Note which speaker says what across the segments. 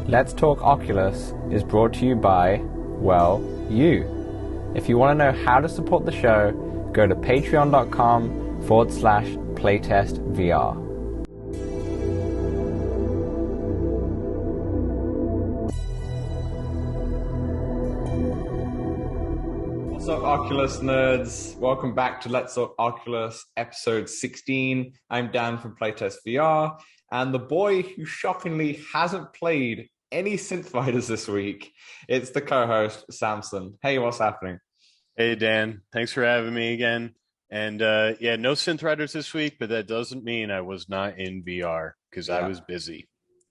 Speaker 1: Let's Talk Oculus is brought to you by, well, you. If you want to know how to support the show, go to patreon.com/playtestvr. What's up, Oculus nerds? Welcome back to Let's Talk Oculus, episode 16. I'm Dan from Playtest VR, and the boy who shockingly hasn't played any Synthriders this week, it's the co-host, Samson. Hey, what's happening?
Speaker 2: Hey, Dan. Thanks for having me again. And yeah, no Synthriders this week, but that doesn't mean I was not in VR because I was busy.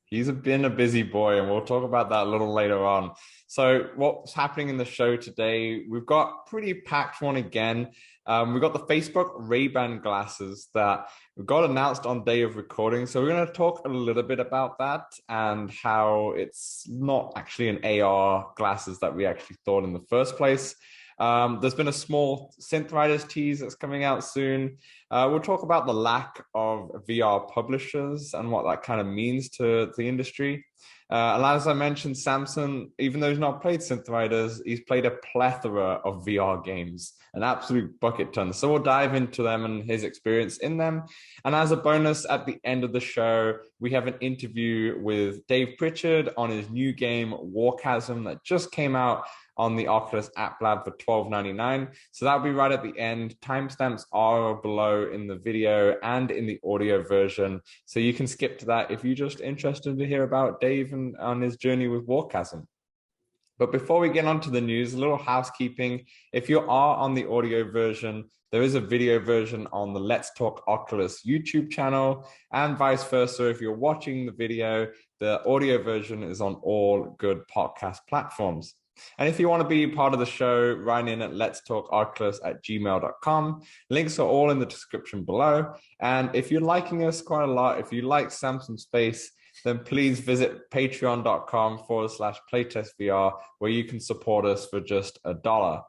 Speaker 1: He's been a busy boy, and we'll talk about that a little later on. So what's happening in the show today? We've got pretty packed one again. We've got the Facebook Rayban glasses that got announced on day of recording. So we're going to talk a little bit about that and how it's not actually an AR glasses that we actually thought in the first place. There's been a small Synthriders Tease that's coming out soon. We'll talk about the lack of VR publishers and what that kind of means to the industry. And as I mentioned, Samson, even though he's not played Synthriders, he's played a plethora of VR games, an absolute bucket ton. So we'll dive into them and his experience in them. And as a bonus, at the end of the show, we have an interview with Dave Pritchard on his new game, Warchasm, that just came out on the Oculus App Lab for $12.99. So that'll be right at the end. Timestamps are below in the video and in the audio version. So you can skip to that if you're just interested to hear about Dave and on his journey with Warchasm. But before we get on to the news, a little housekeeping. If you are on the audio version, there is a video version on the Let's Talk Oculus YouTube channel, and vice versa. If you're watching the video, the audio version is on all good podcast platforms. And if you want to be part of the show, write in at letstalkoculus@gmail.com. Links are all in the description below. And if you're liking us quite a lot, if you like Samson Space, then please visit patreon.com/playtestvr, where you can support us for just $1.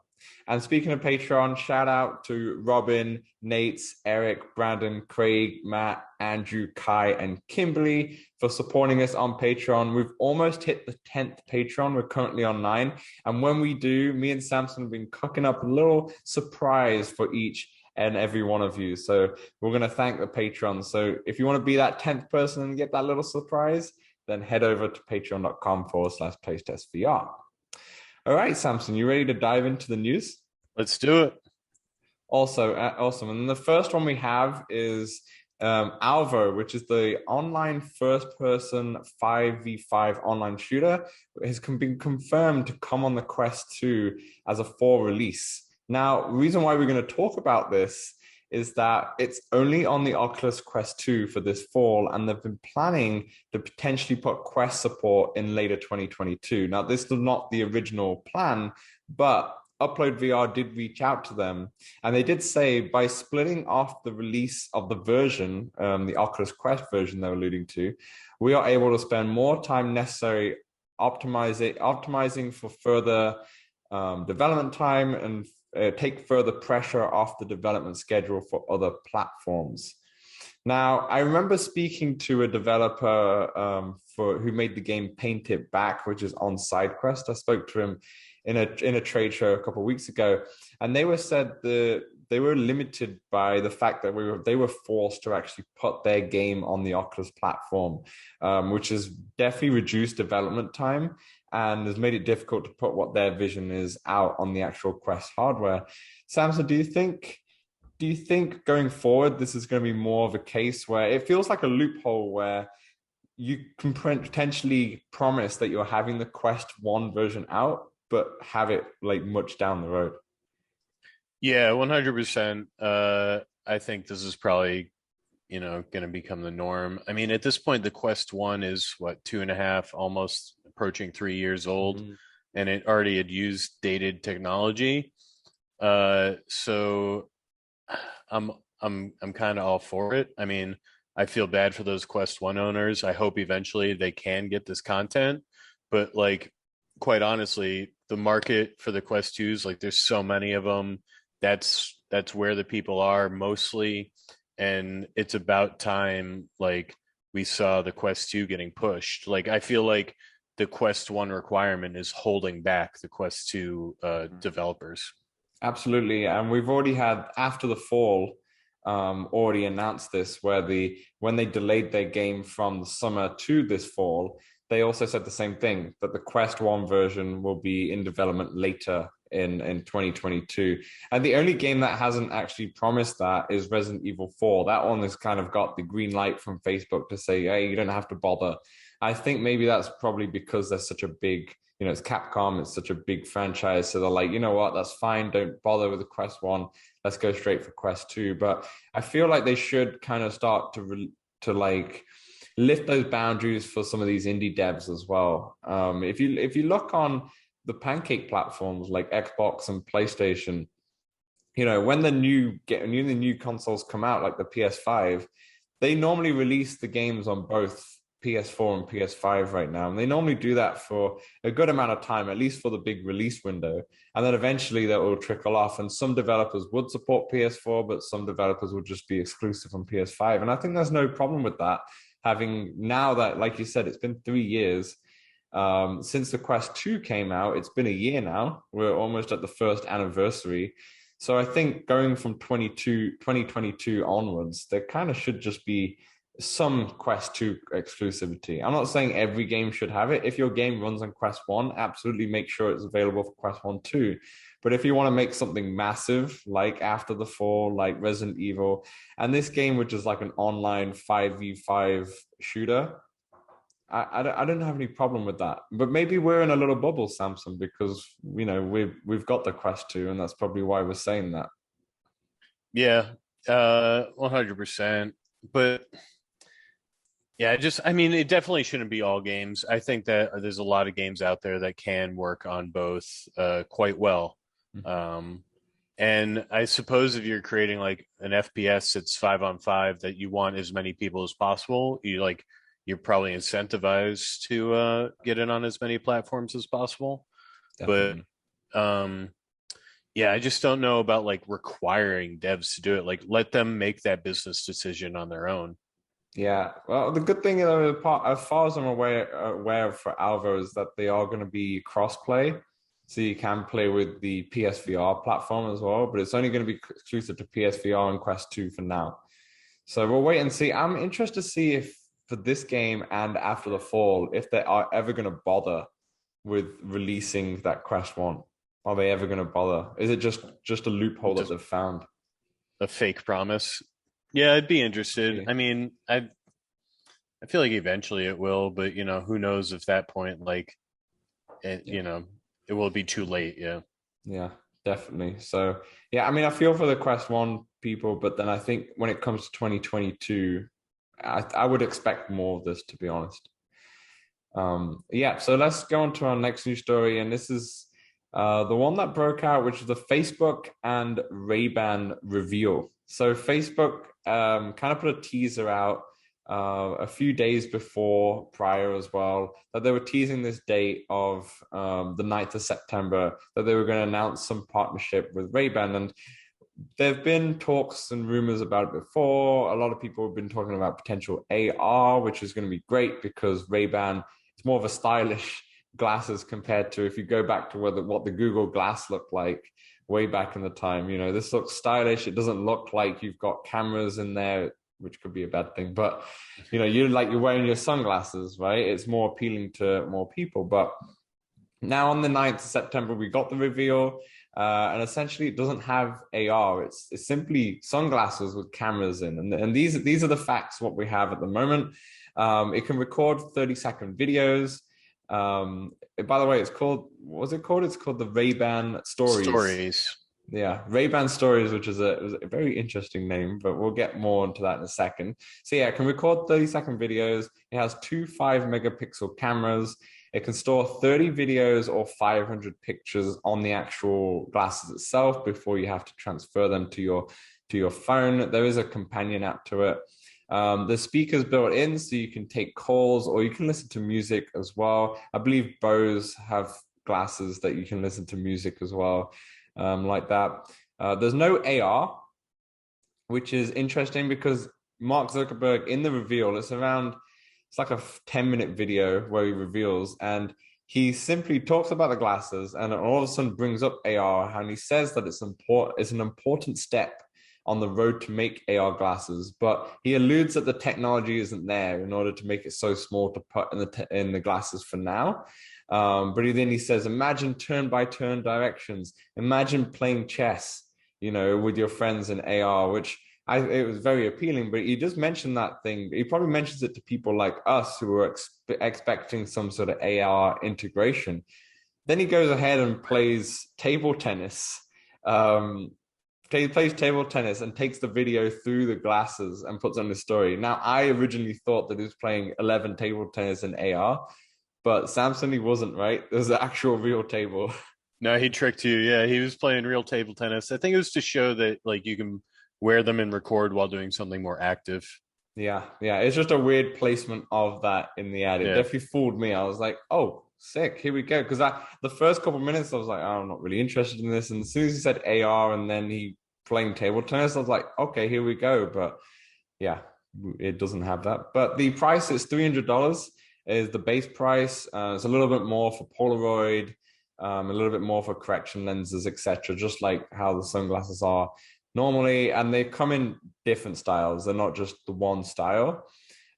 Speaker 1: And speaking of Patreon, shout out to Robin, Nate, Eric, Brandon, Craig, Matt, Andrew, Kai, and Kimberly for supporting us on Patreon. We've almost hit the 10th Patreon. We're currently on 9. And when we do, me and Samson have been cooking up a little surprise for each and every one of you. So we're going to thank the Patreon. So if you want to be that 10th person and get that little surprise, then head over to patreon.com/playtestvr. All right, Samson, you ready to dive into the news?
Speaker 2: Let's do it.
Speaker 1: Also, awesome. And the first one we have is Alvo, which is the online first-person 5v5 online shooter. It has been confirmed to come on the Quest 2 as a fall release. Now, the reason why we're going to talk about this is that it's only on the Oculus Quest 2 for this fall, and they've been planning to potentially put Quest support in later 2022. Now, this is not the original plan, but Upload VR did reach out to them, and they did say by splitting off the release of the version, the Oculus Quest version they're alluding to, we are able to spend more time necessary optimizing for further development time and take further pressure off the development schedule for other platforms. Now, I remember speaking to a developer who made the game Paint It Back, which is on SideQuest. I spoke to him in a trade show a couple of weeks ago, and they said they were limited by the fact that they were forced to actually put their game on the Oculus platform, which has definitely reduced development time and has made it difficult to put what their vision is out on the actual Quest hardware. Samson, do you think going forward this is going to be more of a case where it feels like a loophole where you can potentially promise that you're having the Quest 1 version out, but have it like much down the road?
Speaker 2: Yeah, 100%. I think this is probably, going to become the norm. I mean, at this point, the Quest 1 is what, 2.5, almost approaching 3 years old, and it already had used dated technology. So I'm kind of all for it. I mean, I feel bad for those Quest 1 owners. I hope eventually they can get this content, but like, quite honestly, the market for the Quest 2s, like there's so many of them. That's where the people are mostly. And it's about time, like, we saw the Quest 2 getting pushed. Like, I feel like the Quest 1 requirement is holding back the Quest 2 developers.
Speaker 1: Absolutely. And we've already had After the Fall already announced this, where when they delayed their game from the summer to this fall, they also said the same thing, that the Quest 1 version will be in development later in 2022. And the only game that hasn't actually promised that is Resident Evil 4. That one has kind of got the green light from Facebook to say, hey, you don't have to bother. I think maybe that's probably because there's such a big, it's Capcom, it's such a big franchise. So they're like, you know what, that's fine. Don't bother with the Quest 1. Let's go straight for Quest 2. But I feel like they should kind of start to like lift those boundaries for some of these indie devs as well. If you look on the pancake platforms like Xbox and PlayStation, when the new consoles come out, like the PS5, they normally release the games on both PS4 and PS5 right now. And they normally do that for a good amount of time, at least for the big release window. And then eventually that will trickle off. And some developers would support PS4, but some developers would just be exclusive on PS5. And I think there's no problem with that. Having now that, like you said, it's been 3 years since the Quest 2 came out. It's been a year now. We're almost at the first anniversary. So I think going from 2022 onwards, there kind of should just be some Quest 2 exclusivity. I'm not saying every game should have it. If your game runs on Quest 1, absolutely make sure it's available for Quest 1 too. But if you want to make something massive, like After the Fall, like Resident Evil, and this game, which is like an online 5v5 shooter, I don't have any problem with that. But maybe we're in a little bubble, Samson, because we've got the Quest 2, and that's probably why we're saying that.
Speaker 2: Yeah, 100%. But yeah, it definitely shouldn't be all games. I think that there's a lot of games out there that can work on both quite well. And I suppose if you're creating like an FPS that's 5-on-5 that you want as many people as possible, you're probably incentivized to get it on as many platforms as possible. Definitely. But yeah, I just don't know about like requiring devs to do it. Like, let them make that business decision on their own.
Speaker 1: Yeah, well, the good thing, as far as I'm aware of for Alvo, is that they are going to be cross-play, so you can play with the PSVR platform as well, but it's only going to be exclusive to PSVR and Quest 2 for now. So we'll wait and see. I'm interested to see if for this game and After the Fall, if they are ever going to bother with releasing that Quest 1. Are they ever going to bother? Is it just a loophole that they've found?
Speaker 2: A fake promise? Yeah, I'd be interested. I mean, I feel like eventually it will, but who knows if that point, like, it will be too late. Yeah.
Speaker 1: Yeah, definitely. So yeah, I mean, I feel for the Quest 1 people, but then I think when it comes to 2022, I would expect more of this, to be honest. Yeah, so let's go on to our next news story, and this is the one that broke out, which is the Facebook and Rayban reveal. So Facebook kind of put a teaser out a few days prior as well, that they were teasing this date of the 9th of September, that they were going to announce some partnership with Rayban. And there have been talks and rumors about it before. A lot of people have been talking about potential AR, which is going to be great because Ray-Ban is more of a stylish glasses compared to, if you go back to what the Google Glass looked like way back in the time. This looks stylish. It doesn't look like you've got cameras in there, which could be a bad thing, but you're wearing your sunglasses, right? It's more appealing to more people. But now on the 9th of September, we got the reveal, and essentially it doesn't have AR. It's simply sunglasses with cameras in. And these are the facts, what we have at the moment. It can record 30-second videos. By the way, it's called, what's it called? It's called the Rayban Stories. Yeah, Rayban Stories, which is a very interesting name, but we'll get more into that in a second. So yeah, it can record 30-second videos. It has two 5-megapixel cameras. It can store 30 videos or 500 pictures on the actual glasses itself before you have to transfer them to your phone. There is a companion app to it. The speaker's built in, so you can take calls or you can listen to music as well. I believe Bose have glasses that you can listen to music as well, like that. There's no AR, which is interesting because Mark Zuckerberg in the reveal, it's around it's like a 10-minute video where he reveals, and he simply talks about the glasses, and all of a sudden brings up AR, and he says that it's an important step on the road to make AR glasses, but he alludes that the technology isn't there in order to make it so small to put in the glasses for now. But then he says, imagine turn-by-turn directions. Imagine playing chess, with your friends in AR, which it was very appealing. But he just mentioned that thing. He probably mentions it to people like us who are expecting some sort of AR integration. Then he goes ahead and plays table tennis. He plays table tennis and takes the video through the glasses and puts on the story. Now, I originally thought that he was playing 11 table tennis in AR, but Samson, he wasn't, right? There's an actual real table.
Speaker 2: No, he tricked you. Yeah, he was playing real table tennis. I think it was to show that like you can wear them and record while doing something more active.
Speaker 1: Yeah. It's just a weird placement of that in the ad. It definitely fooled me. I was like, oh, sick. Here we go. Because the first couple of minutes, I was like, oh, I'm not really interested in this. And as soon as he said AR and then he playing table tennis, I was like, okay, here we go. But yeah, it doesn't have that. But the price is $300 is the base price. It's a little bit more for Polaroid, a little bit more for correction lenses, etc. Just like how the sunglasses are normally, and they come in different styles. They're not just the one style.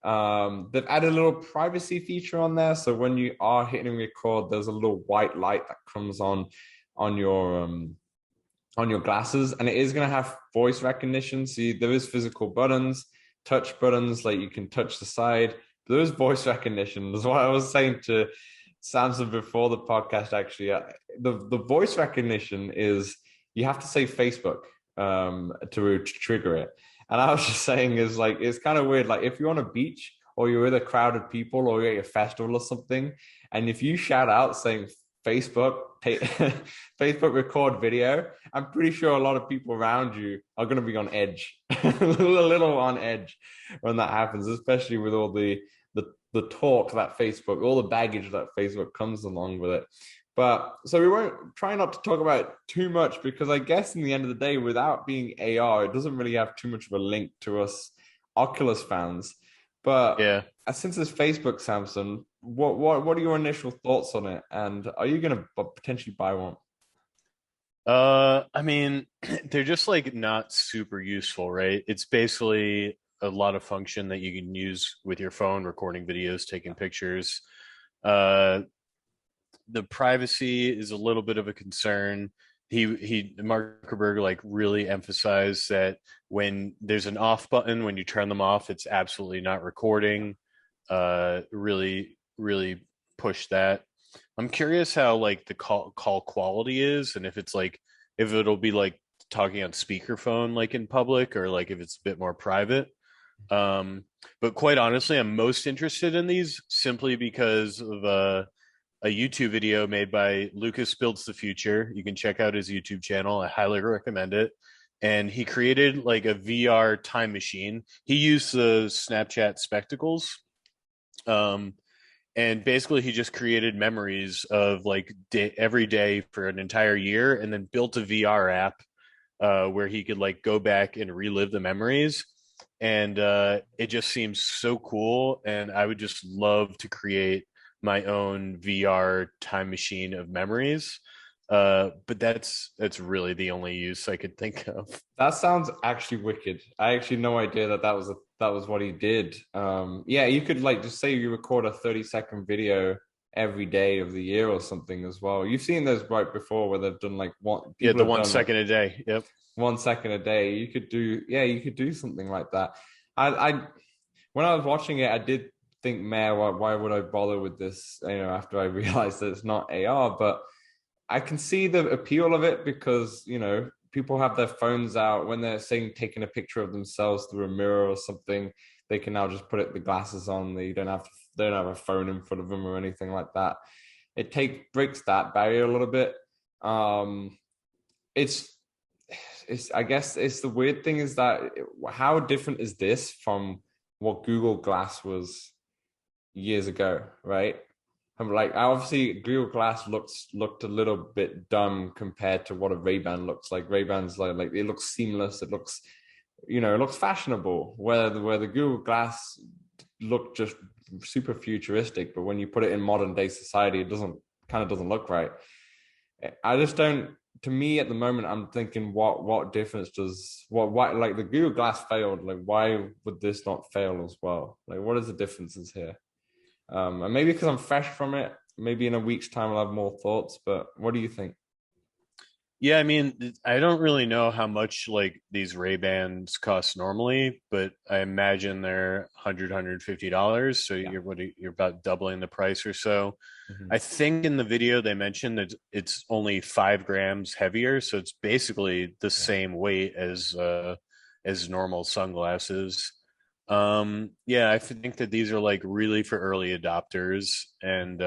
Speaker 1: They've added a little privacy feature on there, so when you are hitting record, there's a little white light that comes on your glasses, and it is going to have voice recognition. See, there is physical buttons, touch buttons, like you can touch the side. There is voice recognition. That's what I was saying to Samson before the podcast. Actually, the voice recognition is you have to say Facebook to trigger it. And I was just saying is like, it's kind of weird. Like if you're on a beach or you're with a crowd of people or you're at a festival or something, and if you shout out saying Facebook, Facebook record video, I'm pretty sure a lot of people around you are going to be on edge, a little on edge when that happens, especially with all the talk that Facebook, all the baggage that Facebook comes along with it. But so we won't try not to talk about too much, because I guess in the end of the day, without being AR, it doesn't really have too much of a link to us Oculus fans. But
Speaker 2: yeah,
Speaker 1: since it's Facebook, Samson, what are your initial thoughts on it? And are you going to potentially buy one?
Speaker 2: I mean, they're just like not super useful, right? It's basically a lot of function that you can use with your phone, recording videos, taking pictures. The privacy is a little bit of a concern. Mark Zuckerberg like really emphasized that when there's an off button, when you turn them off, it's absolutely not recording. Really push that. I'm curious how like the call quality is, and if it'll be like talking on speakerphone like in public, or like if it's a bit more private. But quite honestly, I'm most interested in these simply because of a YouTube video made by Lucas Builds the Future. You can check out his YouTube channel. I highly recommend it. And he created like a VR time machine. He used the Snapchat spectacles. And basically he just created memories of like every day for an entire year, and then built a VR app where he could like go back and relive the memories. And it just seems so cool. And I would just love to create my own VR time machine of memories. But that's really the only use I could think of.
Speaker 1: That sounds actually wicked. I actually had no idea that was what he did. Yeah, you could like just say you record a 30-second video every day of the year or something as well. You've seen those right before where they've done like one.
Speaker 2: Yeah, the 1 second a day. Yep.
Speaker 1: 1 second a day. You could do something like that. I when I was watching it, I did think, man, why would I bother with this? After I realized that it's not AR, but I can see the appeal of it because people have their phones out when they're taking a picture of themselves through a mirror or something. They can now just put the glasses on. They don't have a phone in front of them or anything like that. It breaks that barrier a little bit. It's I guess it's the weird thing is that how different is this from what Google Glass was years ago, right? I'm like, obviously Google Glass looked a little bit dumb compared to what a Ray-Ban looks like. Ray-Ban's like it looks seamless, it looks fashionable, where the Google Glass looked just super futuristic, but when you put it in modern day society, it doesn't look right. I just don't. To me, at the moment, I'm thinking, what difference does what like the Google Glass failed? Like, why would this not fail as well? Like, what is the differences here? And maybe because I'm fresh from it, maybe in a week's time I'll have more thoughts. But what do you think?
Speaker 2: Yeah, I mean, I don't really know how much like these Ray-Bans cost normally, but I imagine they're $150. So
Speaker 1: Yeah.
Speaker 2: you're about doubling the price or so.
Speaker 1: Mhm.
Speaker 2: I think in the video they mentioned that it's only 5 grams heavier, so it's basically the
Speaker 1: Yeah.
Speaker 2: same weight as normal sunglasses. Yeah, I think that these are like really for early adopters, and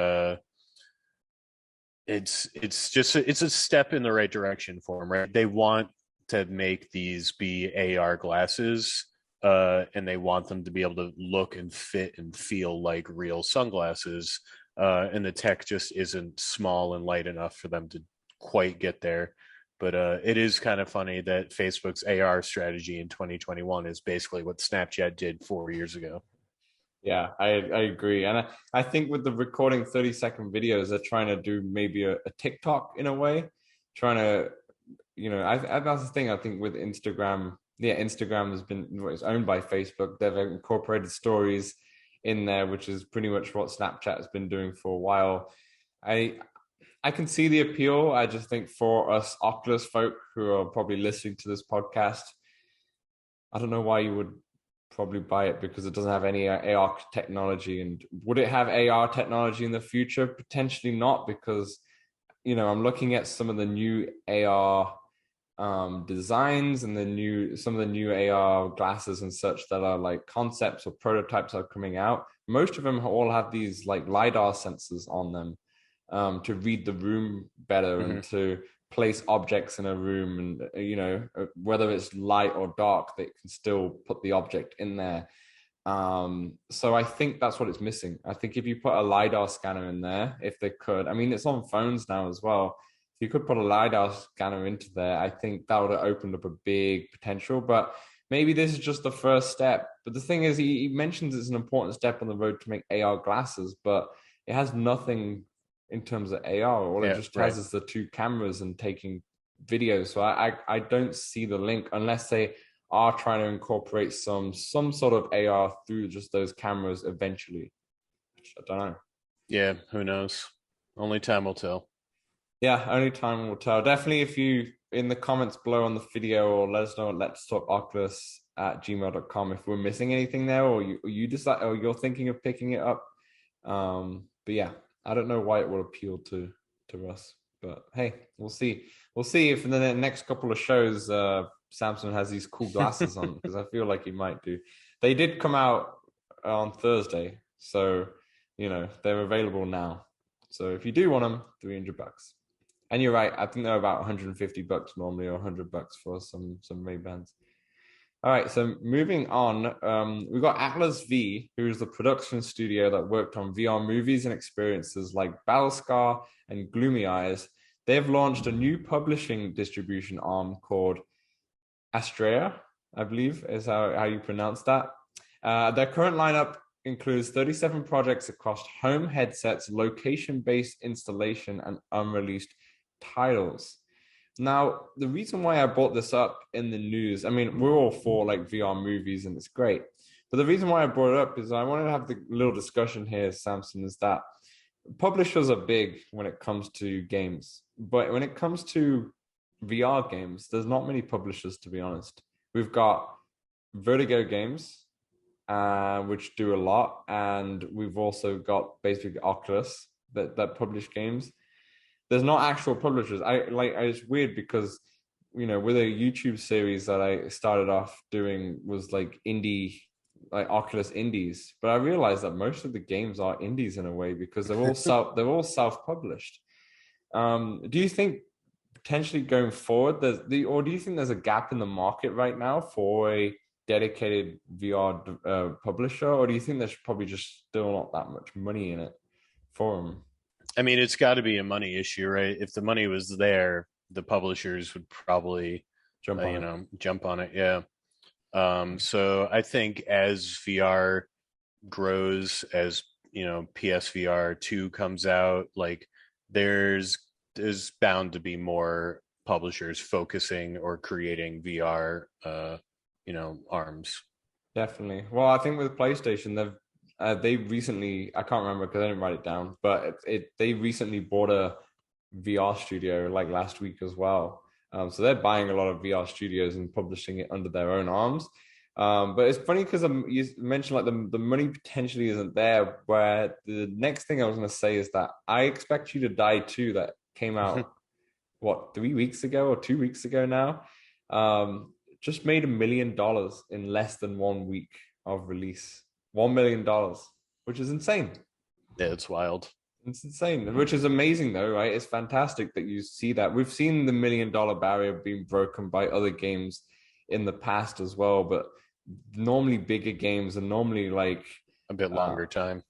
Speaker 2: it's a step in the right direction for them, right? They want to make these be AR glasses, and they want them to be able to look and fit and feel like real sunglasses. And the tech just isn't small and light enough for them to quite get there. But it is kind of funny that Facebook's AR strategy in 2021 is basically what Snapchat did 4 years ago.
Speaker 1: Yeah, I agree. And I think with the recording 30-second videos, they're trying to do maybe a TikTok in a way, trying to, that's the thing I think with Instagram. Yeah, Instagram it's owned by Facebook. They've incorporated stories in there, which is pretty much what Snapchat has been doing for a while. I I can see the appeal. I just think for us Oculus folk who are probably listening to this podcast, I don't know why you would probably buy it because it doesn't have any AR technology. And would it have AR technology in the future? Potentially not, because I'm looking at some of the new AR designs and some of the new AR glasses and such that are like concepts or prototypes are coming out. Most of them all have these like LiDAR sensors on them to read the room better and
Speaker 2: Hmm.
Speaker 1: to place objects in a room, and whether it's light or dark, they can still put the object in there. So I think that's what it's missing. I think if you put a LiDAR scanner in there, if they could, I mean, it's on phones now as well. If you could put a LiDAR scanner into there, I think that would have opened up a big potential. But maybe this is just the first step. But the thing is, he mentions it's an important step on the road to make AR glasses, but it has nothing in terms of AR. All it
Speaker 2: Yeah,
Speaker 1: just
Speaker 2: right.
Speaker 1: has is the two cameras and taking videos. So I don't see the link unless they are trying to incorporate some sort of AR through just those cameras eventually. I don't know.
Speaker 2: Yeah, who knows? Only time will tell.
Speaker 1: Yeah, only time will tell. Definitely, if you in the comments below on the video, or let us know at let's talk Oculus at gmail.com if we're missing anything there, or you decide, or you're thinking of picking it up. But yeah, I don't know why it would appeal to us, but hey, we'll see. We'll see if in the next couple of shows, Samson has these cool glasses on, because I feel like he might do. They did come out on Thursday, so they're available now. So if you do want them, $300. And you're right, I think they're about $150 normally, or $100 for some Ray-Bans. All right, so moving on, we've got Atlas V, who's the production studio that worked on VR movies and experiences like Battlescar and Gloomy Eyes. They've launched a new publishing distribution arm called Astrea, I believe is how you pronounce that. Their current lineup includes 37 projects across home headsets, location-based installation, and unreleased titles. Now, the reason why I brought this up in the news, I mean, we're all for like VR movies and it's great. But the reason why I brought it up is I wanted to have the little discussion here, Samson, is that publishers are big when it comes to games. But when it comes to VR games, there's not many publishers, to be honest. We've got Vertigo Games, which do a lot, and we've also got basically Oculus that publish games. There's not actual publishers. It's weird because with a YouTube series that I started off doing was like indie, like Oculus indies, but I realized that most of the games are indies in a way because they're all self-published. Do you think potentially going forward or do you think there's a gap in the market right now for a dedicated VR publisher, or do you think there's probably just still not that much money in it for them?
Speaker 2: I mean, it's got to be a money issue, right? If the money was there, the publishers would probably,
Speaker 1: Jump on it.
Speaker 2: jump on it. Yeah. So I think as VR grows as PSVR 2 comes out, like there's bound to be more publishers focusing or creating VR arms.
Speaker 1: Definitely. Well, I think with PlayStation, they recently, I can't remember because I didn't write it down, but they recently bought a VR studio like last week as well. So they're buying a lot of VR studios and publishing it under their own arms. But it's funny because you mentioned like the money potentially isn't there. Where the next thing I was going to say is that I Expect You to Die too, that came out what 3 weeks ago or 2 weeks ago now. Just made $1 million in less than 1 week of release. $1 million, which is insane.
Speaker 2: Yeah, it's wild.
Speaker 1: It's insane, which is amazing though, right? It's fantastic that you see that. We've seen the $1 million barrier being broken by other games in the past as well, but normally bigger games are normally like
Speaker 2: a bit longer time.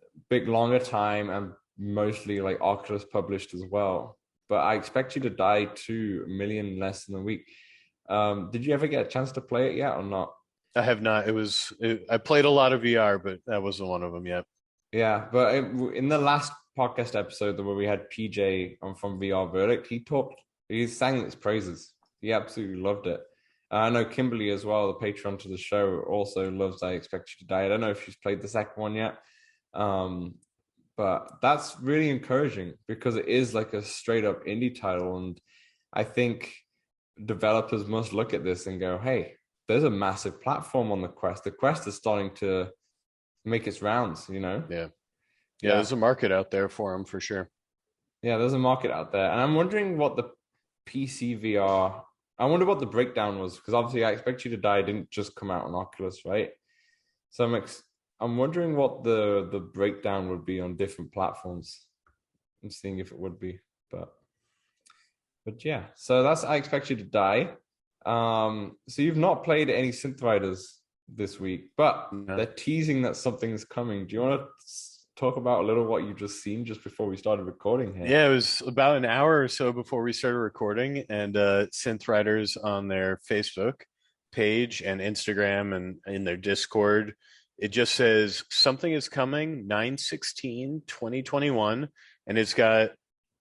Speaker 1: And mostly like Oculus published as well. But I Expect You to Die 2 million less than a week. Did you ever get a chance to play it yet or not?
Speaker 2: I have not. I played a lot of VR, but that wasn't one of them yet.
Speaker 1: Yeah, but in the last podcast episode where we had PJ on from VR Verdict, he sang its praises. He absolutely loved it. I know Kimberly as well, the patron to the show, also loves I Expect You to Die. I don't know if she's played the second one yet. But that's really encouraging because it is like a straight up indie title. And I think developers must look at this and go, hey, there's a massive platform on the Quest. The Quest is starting to make its rounds,
Speaker 2: Yeah, there's a market out there for them for sure.
Speaker 1: Yeah, there's a market out there. And I'm wondering what the PC VR, I wonder what the breakdown was, because obviously I Expect You to Die didn't just come out on Oculus, right? So I'm wondering what the breakdown would be on different platforms. I'm seeing if it would be, but yeah. So that's I Expect You to Die. So you've not played any Synthriders this week, but they're teasing that something's coming. Do you want to talk about a little what you've just seen just before we started recording here?
Speaker 2: Yeah, it was about an hour or so before we started recording, and Synthriders on their Facebook page and Instagram and in their Discord, it just says something is coming 9/16/2021, and it's got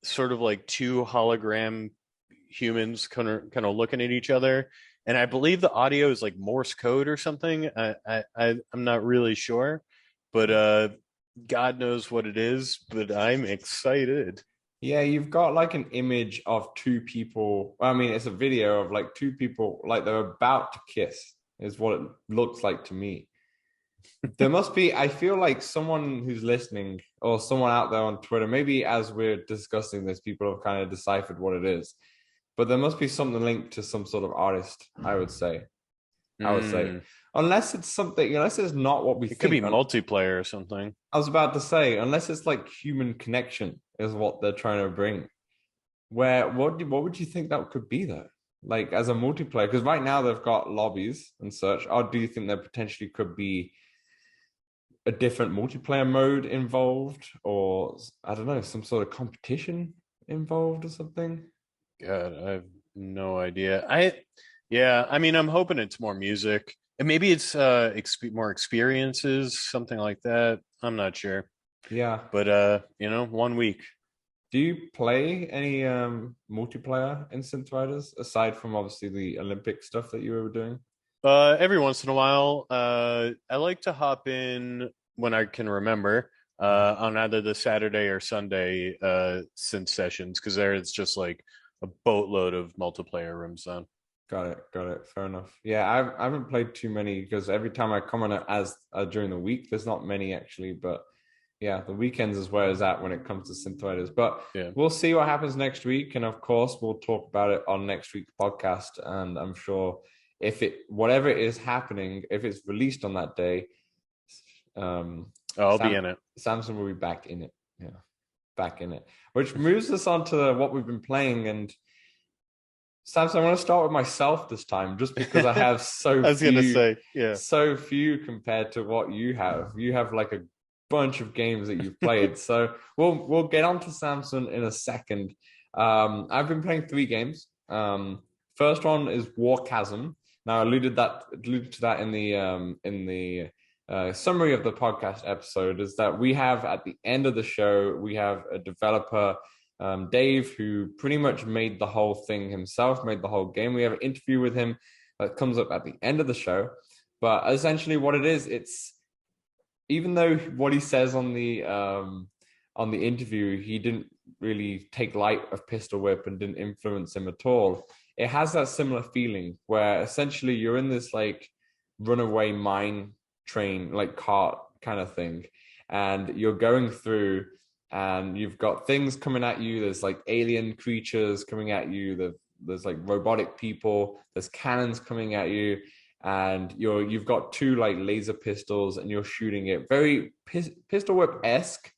Speaker 2: sort of like two hologram humans kind of looking at each other, and I believe the audio is like Morse code or something. I'm not really sure, but God knows what it is, but I'm excited.
Speaker 1: Yeah, you've got like an image of two people. I mean, it's a video of like two people, like they're about to kiss, is what it looks like to me. There must be, I feel like someone who's listening or someone out there on Twitter, maybe as we're discussing this, people have kind of deciphered what it is. But there must be something linked to some sort of artist, I would say. Unless it's not what we think.
Speaker 2: It could be multiplayer or something.
Speaker 1: I was about to say, unless it's like human connection is what they're trying to bring. What would you think that could be though? Like as a multiplayer? Because right now they've got lobbies and such. Or do you think there potentially could be a different multiplayer mode involved, or I don't know, some sort of competition involved or something?
Speaker 2: God, I have no idea. I mean, I'm hoping it's more music, and maybe it's more experiences, something like that. I'm not sure.
Speaker 1: Yeah,
Speaker 2: but 1 week.
Speaker 1: Do you play any multiplayer in Synthriders aside from obviously the Olympic stuff that you were doing?
Speaker 2: Every once in a while, I like to hop in when I can remember on either the Saturday or Sunday synth sessions, because there it's just like a boatload of multiplayer rooms on.
Speaker 1: Got it. Fair enough. Yeah, I haven't played too many because every time I come on it as during the week, there's not many actually, but yeah, the weekends is where it's at when it comes to Synthriders. But yeah, we'll see what happens next week, and of course, we'll talk about it on next week's podcast. And I'm sure whatever is happening, if it's released on that day,
Speaker 2: I'll be in it.
Speaker 1: Samson will be back in it. Yeah, back in it. Which moves us on to what we've been playing. And Samson, I want to start with myself this time, just because I have so few compared to what you have. You have like a bunch of games that you've played. So we'll get on to Samson in a second. I've been playing 3 games. First one is Warchasm. Now I alluded to that in the summary of the podcast episode is that we have at the end of the show, we have a developer, Dave, who pretty much made the whole thing himself, made the whole game. We have an interview with him that comes up at the end of the show. But essentially what it is, it's even though what he says on the interview, he didn't really take light of Pistol Whip and didn't influence him at all. It has that similar feeling where essentially you're in this like runaway mine train, like cart kind of thing, and you're going through and you've got things coming at you. There's like alien creatures coming at you. There's like robotic people. There's cannons coming at you, and you've got two like laser pistols, and you're shooting it. Very Pistol Whip-esque,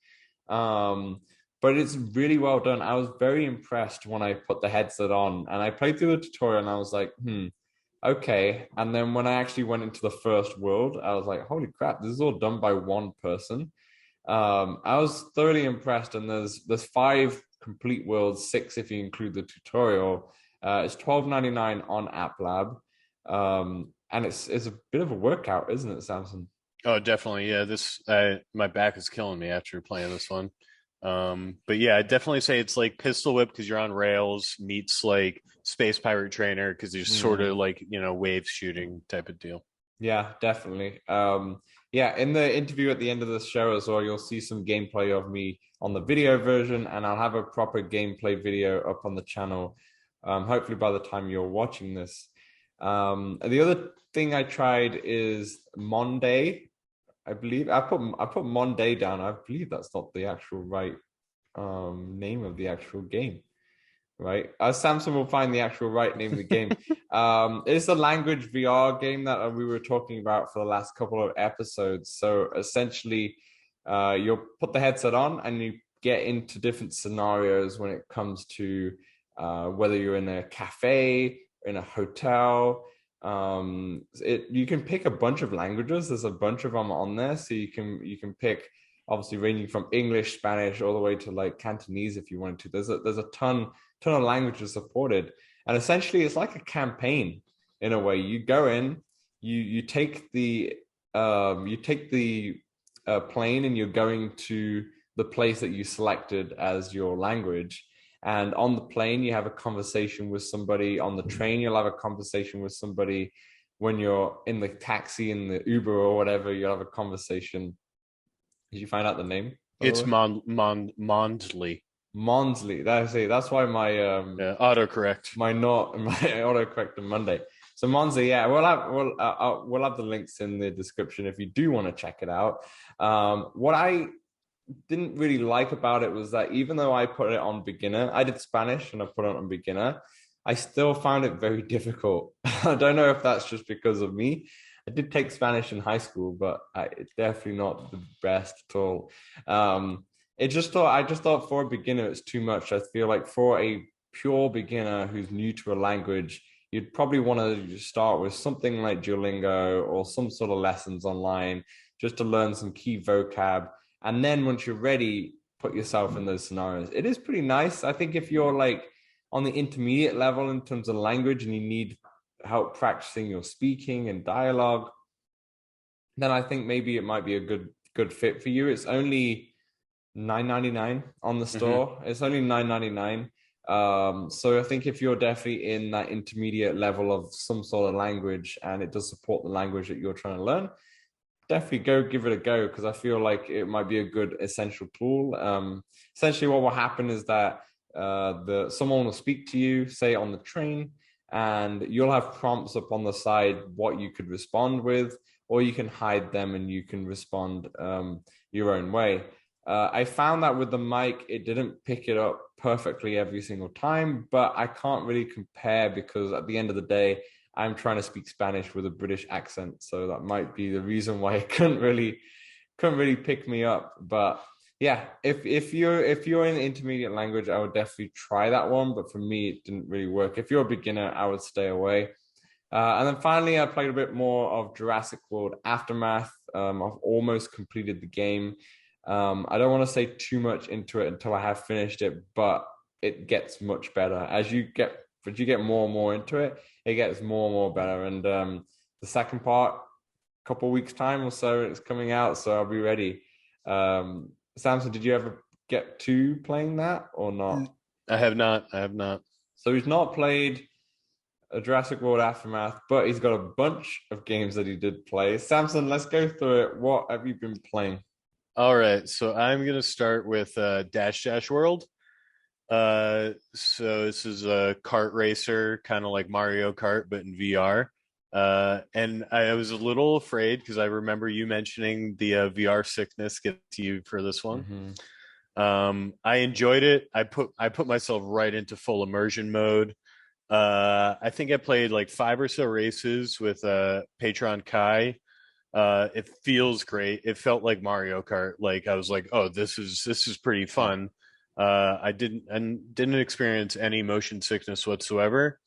Speaker 1: but it's really well done. I was very impressed when I put the headset on, and I played through the tutorial, and I was like, okay. And then when I actually went into the first world, I was like, holy crap, this is all done by one person. I was thoroughly impressed, and there's 5 complete worlds, 6 if you include the tutorial. It's $12.99 on App Lab, and it's a bit of a workout, isn't it, Samson?
Speaker 2: Oh, definitely. Yeah, this my back is killing me after playing this one. But yeah, I'd definitely say it's like Pistol Whip because you're on rails meets like Space Pirate Trainer because you're sort of like, wave shooting type of deal.
Speaker 1: Yeah, definitely. Yeah, in the interview at the end of the show as well, you'll see some gameplay of me on the video version, and I'll have a proper gameplay video up on the channel, hopefully by the time you're watching this. The other thing I tried is Monday. I believe I put Monday down. I believe that's not the actual right name of the actual game, right? Samson will find the actual right name of the game. It's a language VR game that we were talking about for the last couple of episodes. So essentially, you'll put the headset on and you get into different scenarios when it comes to whether you're in a cafe, in a hotel. You can pick a bunch of languages. There's a bunch of them on there, so you can pick, obviously ranging from English, Spanish, all the way to like Cantonese if you wanted to. There's a ton of languages supported, and essentially it's like a campaign in a way. You go in, you take the plane, and you're going to the place that you selected as your language. And on the plane, you have a conversation with somebody. On the train, you'll have a conversation with somebody. When you're in the taxi, in the Uber or whatever, you'll have a conversation. Did you find out the name?
Speaker 2: It's Mondly.
Speaker 1: Mondsley. That's why my
Speaker 2: autocorrect.
Speaker 1: My autocorrect on Monday. So Monsley, yeah, we'll have the links in the description if you do want to check it out. What I didn't really like about it was that even though I put it on beginner, I did Spanish and I put it on beginner, I still found it very difficult. I don't know if that's just because of me. I did take Spanish in high school, but it's definitely not the best at all. I just thought for a beginner, it's too much. I feel like for a pure beginner who's new to a language, you'd probably want to start with something like Duolingo or some sort of lessons online just to learn some key vocab. And then once you're ready, put yourself in those scenarios. It is pretty nice. I think if you're like on the intermediate level in terms of language and you need help practicing your speaking and dialogue, then I think maybe it might be a good fit for you. It's only $9.99 on the store. It's only $9.99. So I think if you're definitely in that intermediate level of some sort of language and it does support the language that you're trying to learn, definitely go give it a go, because I feel like it might be a good essential tool. Essentially what will happen is that someone will speak to you, say on the train, and you'll have prompts up on the side what you could respond with, or you can hide them and you can respond your own way. I found that with the mic, it didn't pick it up perfectly every single time, but I can't really compare because at the end of the day, I'm trying to speak Spanish with a British accent. So that might be the reason why it couldn't really pick me up. But yeah, if you're in intermediate language, I would definitely try that one. But for me, it didn't really work. If you're a beginner, I would stay away. And then finally, I played a bit more of Jurassic World Aftermath. I've almost completed the game. I don't want to say too much into it until I have finished it, but it gets much better as you get more and more into it. It gets more and more better. And the second part, couple weeks time or so it's coming out, so I'll be ready. Samson, did you ever get to playing that or not?
Speaker 2: I have not. I have not.
Speaker 1: So he's not played a Jurassic World Aftermath, but he's got a bunch of games that he did play. Samson, let's go through it. What have you been playing?
Speaker 2: All right, so I'm gonna start with Dash Dash World. So this is a kart racer, kind of like Mario Kart, but in VR. And I was a little afraid because I remember you mentioning the VR sickness gets to you for this one. I enjoyed it. I put myself right into full immersion mode. I think I played like 5 or so races with Patron Kai. It feels great. It felt like Mario Kart. Like I was like, oh, this is pretty fun. I didn't experience any motion sickness whatsoever.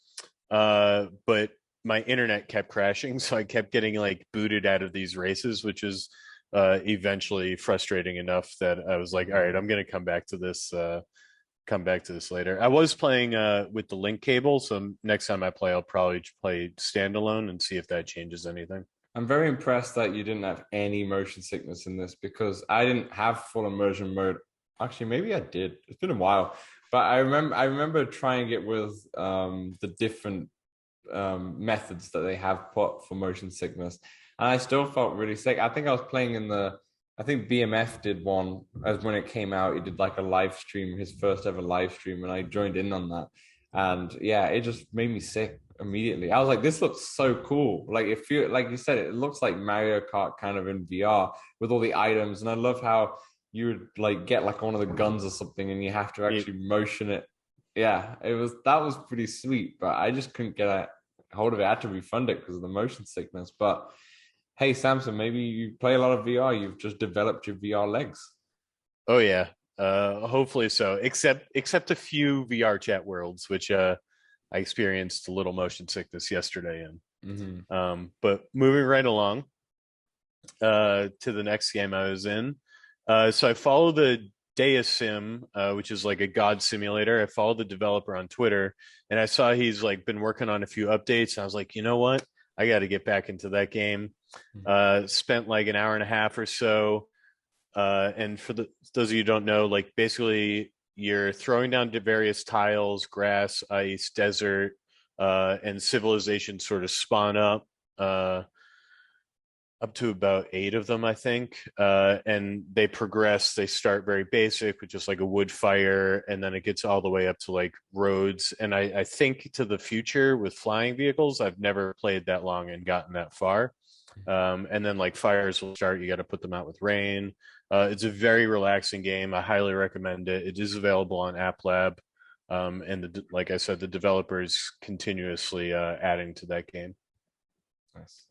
Speaker 2: But my internet kept crashing, so I kept getting like booted out of these races, which is eventually frustrating enough that I was like, all right, I'm gonna come back to this. Come back to this later. I was playing with the link cable, so next time I play, I'll probably play standalone and see if that changes anything.
Speaker 1: I'm very impressed that you didn't have any motion sickness in this because I didn't have full immersion mode. Actually, maybe I did. It's been a while, but I remember trying it with the different methods that they have put for motion sickness, and I still felt really sick. I think I was playing in I think BMF did one as when it came out. He did like a live stream, his first ever live stream, and I joined in on that. And yeah, it just made me sick immediately. I was like, this looks so cool. Like if you like you said, it looks like Mario Kart kind of in VR with all the items. And I love how you would like get like one of the guns or something and you have to actually motion it. Yeah, that was pretty sweet, but I just couldn't get a hold of it. I had to refund it because of the motion sickness. But hey, Samson, maybe you play a lot of VR. You've just developed your VR legs.
Speaker 2: Oh yeah. Hopefully so. Except a few VR chat worlds, which I experienced a little motion sickness yesterday in. But moving right along to the next game I was in. So I follow the Deus Sim, which is like a god simulator. I followed the developer on Twitter, and I saw he's like been working on a few updates. And I was like, you know what? I got to get back into that game. Spent like an hour and a half or so. And for those of you who don't know, like basically you're throwing down to various tiles, grass, ice, desert, and civilization sort of spawn up to about 8 of them, I think. And they progress. They start very basic with just like a wood fire, and then it gets all the way up to like roads. And I think to the future with flying vehicles, I've never played that long and gotten that far. And then like fires will start. You got to put them out with rain. It's a very relaxing game. I highly recommend it. It is available on App Lab. And like I said, the developer is continuously adding to that game.
Speaker 1: Nice.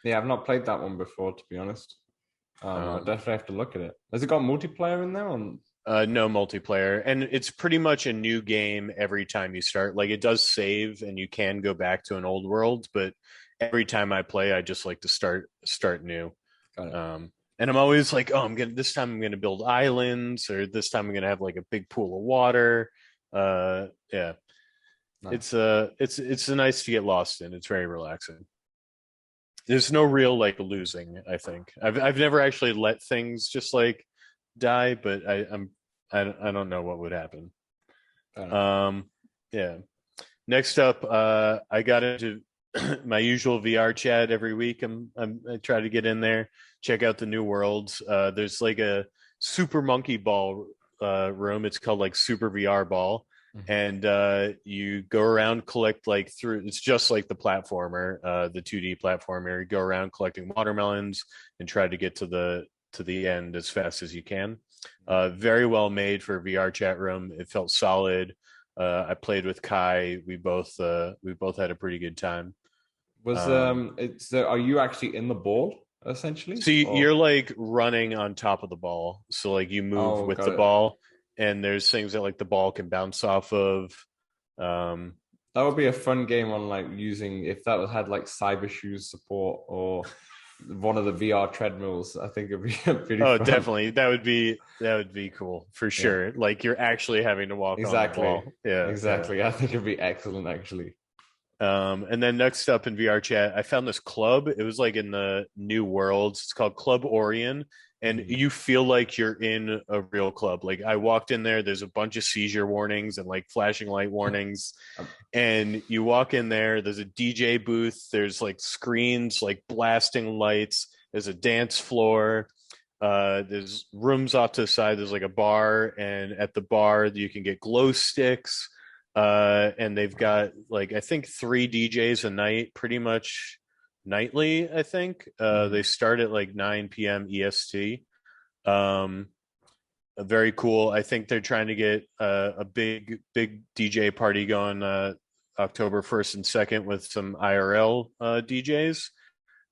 Speaker 1: Yeah, I've not played that one before, to be honest. I'll definitely have to look at it. Has it got multiplayer in there?
Speaker 2: No multiplayer, and it's pretty much a new game every time you start. Like it does save, and you can go back to an old world, but every time I play, I just like to start new.
Speaker 1: Got it.
Speaker 2: And I'm always like, oh, this time I'm gonna build islands, or this time I'm gonna have like a big pool of water. Yeah, nice. It's nice to get lost in. It's very relaxing. There's no real like losing. I think I've never actually let things just like die, but I don't know what would happen. Yeah. Next up, I got into my usual VR chat every week. I try to get in there, check out the new worlds. There's like a Super Monkey Ball room. It's called like Super VR Ball. And you go around, collect like through. It's just like the platformer, the 2D platformer. You go around collecting watermelons and try to get to the end as fast as you can. Very well made for a VR chat room. It felt solid. I played with Kai. We both had a pretty good time.
Speaker 1: Are you actually in the ball essentially?
Speaker 2: So you're like running on top of the ball. So like you move with the ball. And there's things that like the ball can bounce off of.
Speaker 1: That would be a fun game on like using if that had like cyber shoes support or one of the VR treadmills. I think it'd be pretty fun.
Speaker 2: Definitely. That would be cool for sure. Yeah. Like you're actually having to walk on the ball.
Speaker 1: Yeah, exactly. Yeah. I think it'd be excellent actually.
Speaker 2: And then next up in VR chat, I found this club. It was like in the New Worlds. It's called Club Orion, and
Speaker 1: Mhm.
Speaker 2: you feel like you're in a real club. Like I walked in there, there's a bunch of seizure warnings and like flashing light warnings.
Speaker 1: Um,
Speaker 2: And you walk in there, there's a DJ booth, there's like screens, like blasting lights, there's a dance floor. There's rooms off to the side. There's like a bar, and at the bar you can get glow sticks. And they've got like I think 3 DJs a night, pretty much nightly. I think they
Speaker 1: mhm.
Speaker 2: start at like 9 p.m. EST. Um, Very cool. I think they're trying to get a big DJ party going October 1st and 2nd with some IRL DJs.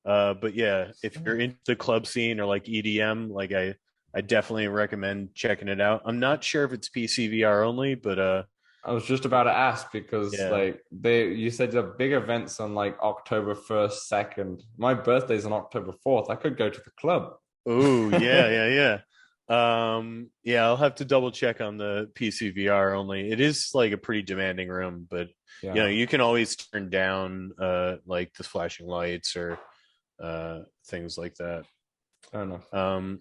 Speaker 2: But yeah, if you're into the club scene or like EDM, like I definitely recommend checking it out. I'm not sure if it's PC VR only, but
Speaker 1: I was just about to ask because
Speaker 2: yeah.
Speaker 1: like you said the big events on like October 1st, 2nd. My birthday's on October 4th. I could go to the club.
Speaker 2: Oh, yeah, yeah, yeah. Yeah, I'll have to double check on the PC VR only. It is like a pretty demanding room, but
Speaker 1: Yeah,
Speaker 2: you can always turn down like the flashing lights or things like that.
Speaker 1: fair enough.
Speaker 2: Um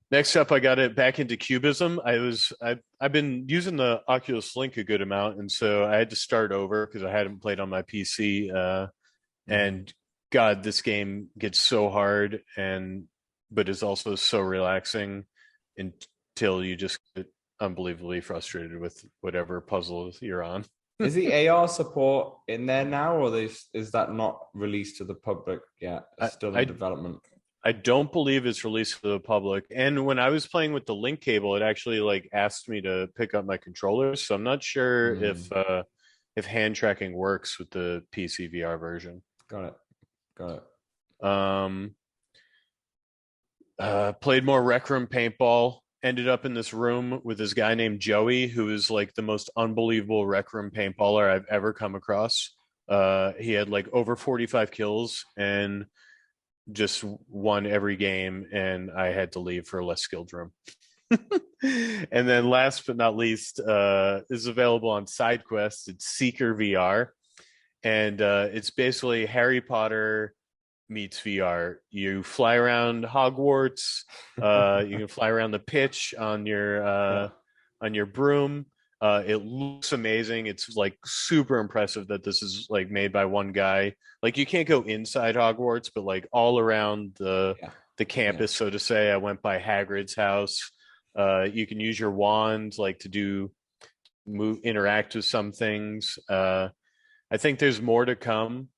Speaker 2: Next up, I got it back into cubism. I've been using the Oculus Link a good amount, and so I had to start over because I hadn't played on my PC.
Speaker 1: Mhm.
Speaker 2: And God, this game gets so hard, and but is also so relaxing until you just get unbelievably frustrated with whatever puzzle you're on.
Speaker 1: Is the AR support in there now, or is that not released to the public yet? It's
Speaker 2: I,
Speaker 1: still in
Speaker 2: I
Speaker 1: development.
Speaker 2: I don't believe it's released to the public. And when I was playing with the link cable, it actually like asked me to pick up my controllers. So I'm not sure
Speaker 1: Mm,
Speaker 2: if hand tracking works with the PC VR version.
Speaker 1: got it. Got it.
Speaker 2: Um, Played more Rec Room paintball. Ended up in this room with this guy named Joey, who is like the most unbelievable Rec Room paintballer I've ever come across. He had like over 45 kills and just won every game, and I had to leave for a less skilled room. And then last but not least, is available on side quest. It's Seeker VR, and it's basically Harry Potter meets VR. You fly around Hogwarts. You can fly around the pitch
Speaker 1: Yeah.
Speaker 2: on your broom. It looks amazing. It's like super impressive that this is like made by one guy. Like you can't go inside Hogwarts, but like all around
Speaker 1: Yeah.
Speaker 2: the
Speaker 1: Yeah.
Speaker 2: campus, so to say. I went by Hagrid's house. You can use your wand like to do move interact with some things. I think there's more to come.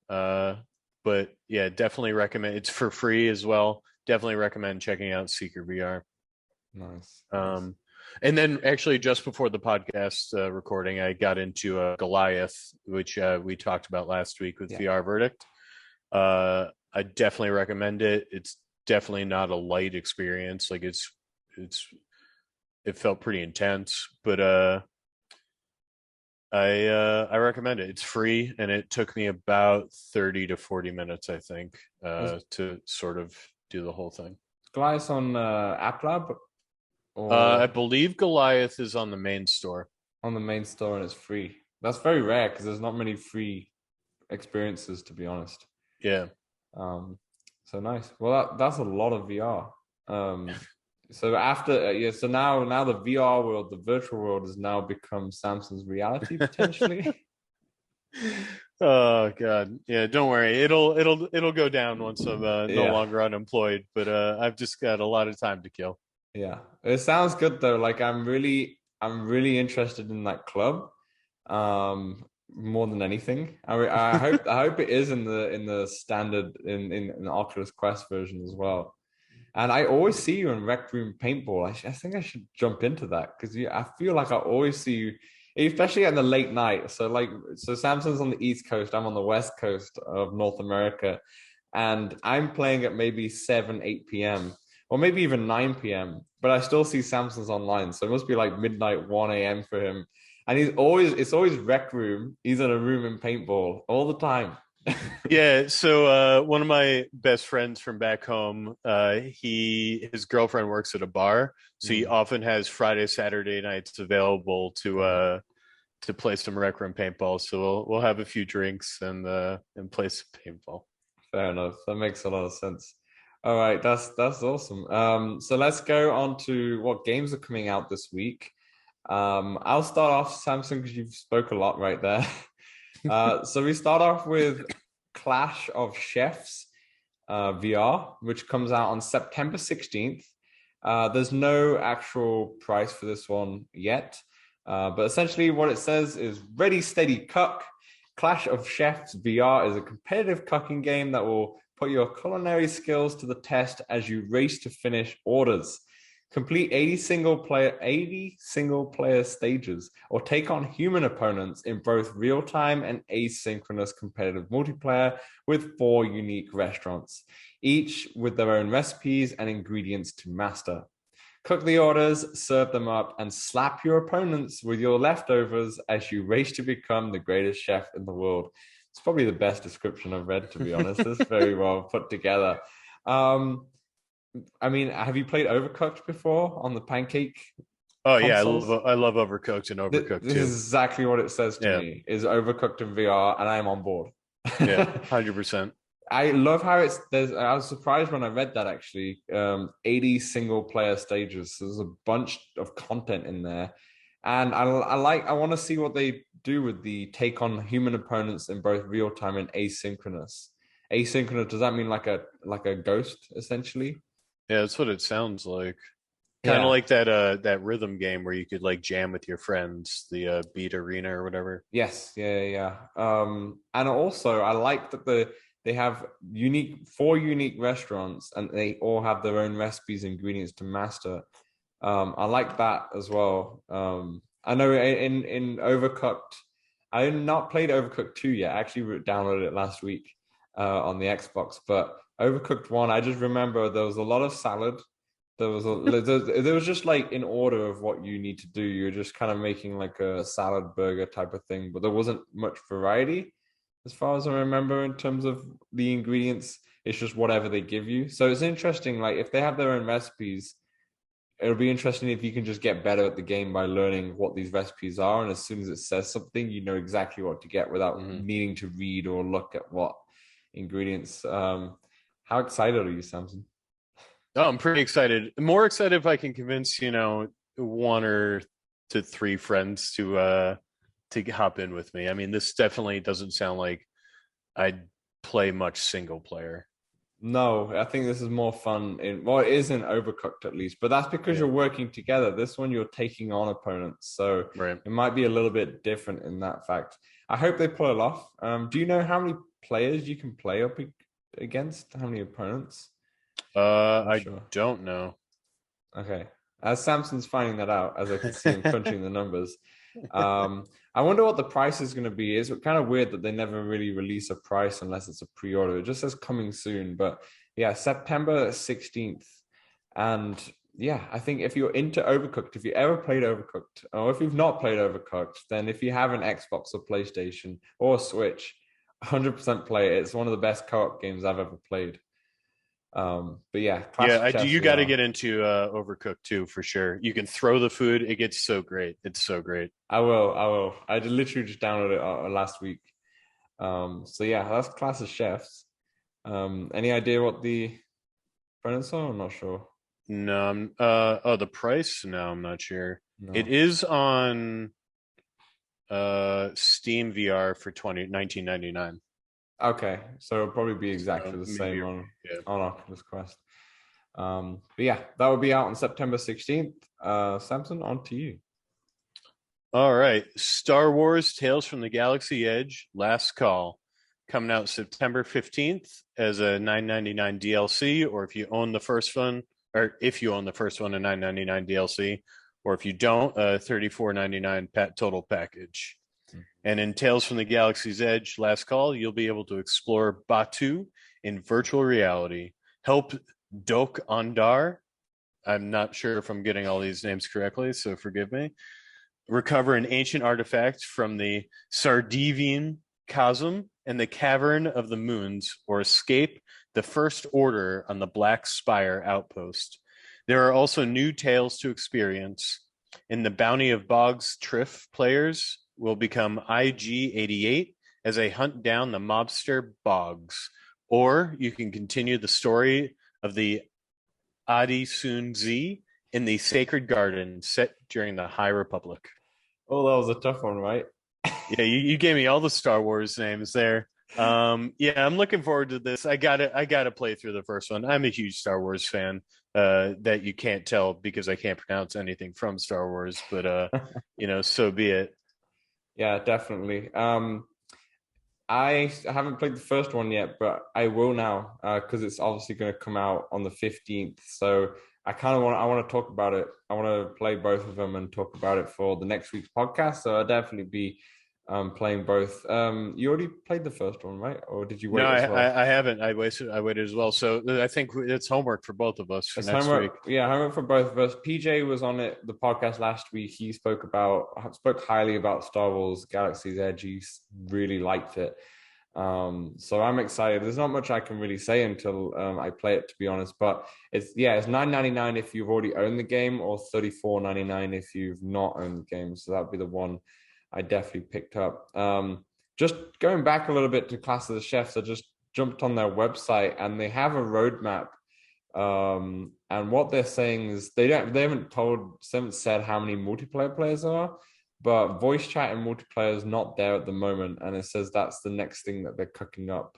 Speaker 2: But yeah, definitely recommend. It's for free as well. Definitely recommend checking out Seeker VR.
Speaker 1: Nice. Nice.
Speaker 2: Um, and then actually, just before the podcast recording, I got into Goliath, which we talked about last week with
Speaker 1: Yeah.
Speaker 2: VR Verdict. I definitely recommend it. It's definitely not a light experience. Like it's it felt pretty intense, but I recommend it. It's free, and it took me about 30 to 40 minutes, I think,
Speaker 1: Was
Speaker 2: to sort of do the whole thing.
Speaker 1: Glyce on App Lab
Speaker 2: I
Speaker 1: or
Speaker 2: believe Goliath is on the main store.
Speaker 1: on the main store and it's free? That's very rare because there's not many free experiences, to be honest.
Speaker 2: Yeah.
Speaker 1: Um, so nice. Well, that's a lot of VR. So after yeah, so now the VR world, the virtual world, has now become Samson's reality potentially.
Speaker 2: Oh God. Yeah, don't worry. It'll go down once I'm no
Speaker 1: Yeah,
Speaker 2: longer unemployed, but I've just got a lot of time to kill.
Speaker 1: yeah. It sounds good though. Like I'm really interested in that club. More than anything. I hope it is in the standard in the Oculus Quest version as well. And I always see you in Rec Room Paintball. I think I should jump into that because I feel like I always see you, especially in the late night. So Samsung's on the East Coast, I'm on the West Coast of North America, and I'm playing at maybe 7, 8 p.m. or maybe even 9 p.m. But I still see Samsung's online, so it must be like midnight, 1 a.m. for him. And it's always Rec Room. He's in a room in paintball all the time.
Speaker 2: Yeah, so one of my best friends from back home, his girlfriend works at a bar, so he
Speaker 1: Mm,
Speaker 2: often has Friday, Saturday nights available
Speaker 1: got it.
Speaker 2: to play some Rec Room paintball. So we'll have a few drinks and play some paintball.
Speaker 1: Fair enough. That makes a lot of sense. All right, that's awesome. So let's go on to what games are coming out this week. I'll start off, Samson, because you've spoke a lot right there. So we start off with Clash of Chefs VR, which comes out on September 16th. There's no actual price for this one yet, but essentially what it says is Ready, Steady, Cook. Clash of Chefs VR is a competitive cooking game that will put your culinary skills to the test as you race to finish orders. Complete 80 single player stages or take on human opponents in both real-time and asynchronous competitive multiplayer with 4 unique restaurants, each with their own recipes and ingredients to master. Cook the orders, serve them up, and slap your opponents with your leftovers as you race to become the greatest chef in the world. It's probably the best description I've read, to be honest. It's very well put together. I mean, have you played Overcooked before on the Pancake
Speaker 2: Oh
Speaker 1: consoles?
Speaker 2: yeah, I love Overcooked and Overcooked
Speaker 1: This
Speaker 2: too.
Speaker 1: is exactly what it says to me, is Overcooked in VR, and I am on board.
Speaker 2: Yeah, 100%.
Speaker 1: I love how I was surprised when I read that actually. 80 single player stages. So there's a bunch of content in there. And I want to see what they do with the take on human opponents in both real time and asynchronous. Asynchronous, does that mean like a ghost, essentially?
Speaker 2: Yeah, that's what it sounds like. Kind of
Speaker 1: Yeah.
Speaker 2: like that rhythm game where you could like jam with your friends, the Beat Arena or whatever.
Speaker 1: Yes, yeah. And also I like that they have 4 unique restaurants and they all have their own recipes and ingredients to master. I like that as well. I know in Overcooked, I have not played Overcooked 2 yet. I actually downloaded it last week on the Xbox, but Overcooked 1, I just remember there was a lot of salad. There was just like in order of what you need to do. You're just kind of making like a salad burger type of thing, but there wasn't much variety as far as I remember in terms of the ingredients. It's just whatever they give you. So it's interesting. Like if they have their own recipes, it'll be interesting if you can just get better at the game by learning what these recipes are. And as soon as it says something, you know exactly what to get without needing to read or look at what ingredients. How excited are you, Samson?
Speaker 2: Oh, I'm pretty excited. More excited if I can convince, 1 or to 3 friends to hop in with me. I mean, this definitely doesn't sound like I'd play much single player.
Speaker 1: No, I think this is more fun it is in Overcooked at least, but that's because
Speaker 2: Yeah,
Speaker 1: you're working together. This one you're taking on opponents, so
Speaker 2: right.
Speaker 1: it might be a little bit different in that fact. I hope they pull it off. Do you know how many players you can play up against? How many opponents? Not
Speaker 2: I
Speaker 1: sure.
Speaker 2: don't know.
Speaker 1: Okay. As Samson's finding that out, as I can see him crunching the numbers. I wonder what the price is going to be. It's kind of weird that they never really release a price unless it's a pre-order. It just says coming soon, but yeah, September 16th. And yeah, I think if you're into Overcooked, if you ever played Overcooked, or if you've not played Overcooked, then if you have an Xbox or PlayStation or Switch, 100% play it. It's one of the best co-op games I've ever played. But yeah, Clash
Speaker 2: Yeah,
Speaker 1: of
Speaker 2: I do.
Speaker 1: Chess
Speaker 2: You got to
Speaker 1: VR.
Speaker 2: get into Overcooked too, for sure. You can throw the food. It gets so great. It's so great.
Speaker 1: I will. I will. I literally just downloaded it last week. So yeah, that's Clash of Chefs. Any idea what the bonus are? I'm not sure.
Speaker 2: No, the price? No, I'm not sure. It
Speaker 1: No.
Speaker 2: is on Steam VR for 1999.
Speaker 1: Okay, so it'll probably be
Speaker 2: So
Speaker 1: exactly the
Speaker 2: maybe
Speaker 1: same on
Speaker 2: yeah.
Speaker 1: Oculus Quest. But yeah, that will be out on September 16th. Samson, on to you.
Speaker 2: All right. Star Wars Tales from the Galaxy Edge Last Call coming out September 15th as a 9.99 DLC, or if you own the first one, or if you own the first one, a 9.99 DLC, or if you don't, a 34.99 total package. And in Tales from the Galaxy's Edge Last Call, you'll be able to explore Batu in virtual reality, help Dok Ondar. I'm not sure if I'm getting all these names correctly, so forgive me. Recover an ancient artifact from the Sardivian Chasm and the Cavern of the Moons, or escape the First Order on the Black Spire outpost. There are also new tales to experience. In the Bounty of Boggs Triff players will become IG-88 as they hunt down the mobster Boggs. Or you can continue the story of the Adi Sun Z in the Sacred Garden set during the High Republic.
Speaker 1: Oh, that was a tough one, right?
Speaker 2: Yeah, you gave me all the Star Wars names there. Yeah, I'm looking forward to this. I gotta play through the first one. I'm a huge Star Wars fan. That you can't tell because I can't pronounce anything from Star Wars, but so be it.
Speaker 1: Yeah, definitely. I haven't played the first one yet, but I will now because it's obviously going to come out on the 15th. So I want to talk about it. I want to play both of them and talk about it for the next week's podcast. So I'll definitely be playing both. You already played the first one, right? Or did you
Speaker 2: No,
Speaker 1: wait as well?
Speaker 2: I haven't. I waited as well. So I think it's homework for both of us for
Speaker 1: It's
Speaker 2: next week.
Speaker 1: homework, yeah, homework for both of us. PJ was on the podcast last week. He spoke highly about Star Wars Galaxy's Edge. He really liked it. So I'm excited. There's not much I can really say until I play it, to be honest. But it's $9.99 if you've already owned the game, or $34.99 if you've not owned the game. So that'd be the one I definitely picked up. Just going back a little bit to Clash of the Chefs, I just jumped on their website and they have a roadmap. And what they're saying is they haven't said how many multiplayer players are, but voice chat and multiplayer is not there at the moment, and it says that's the next thing that they're cooking up.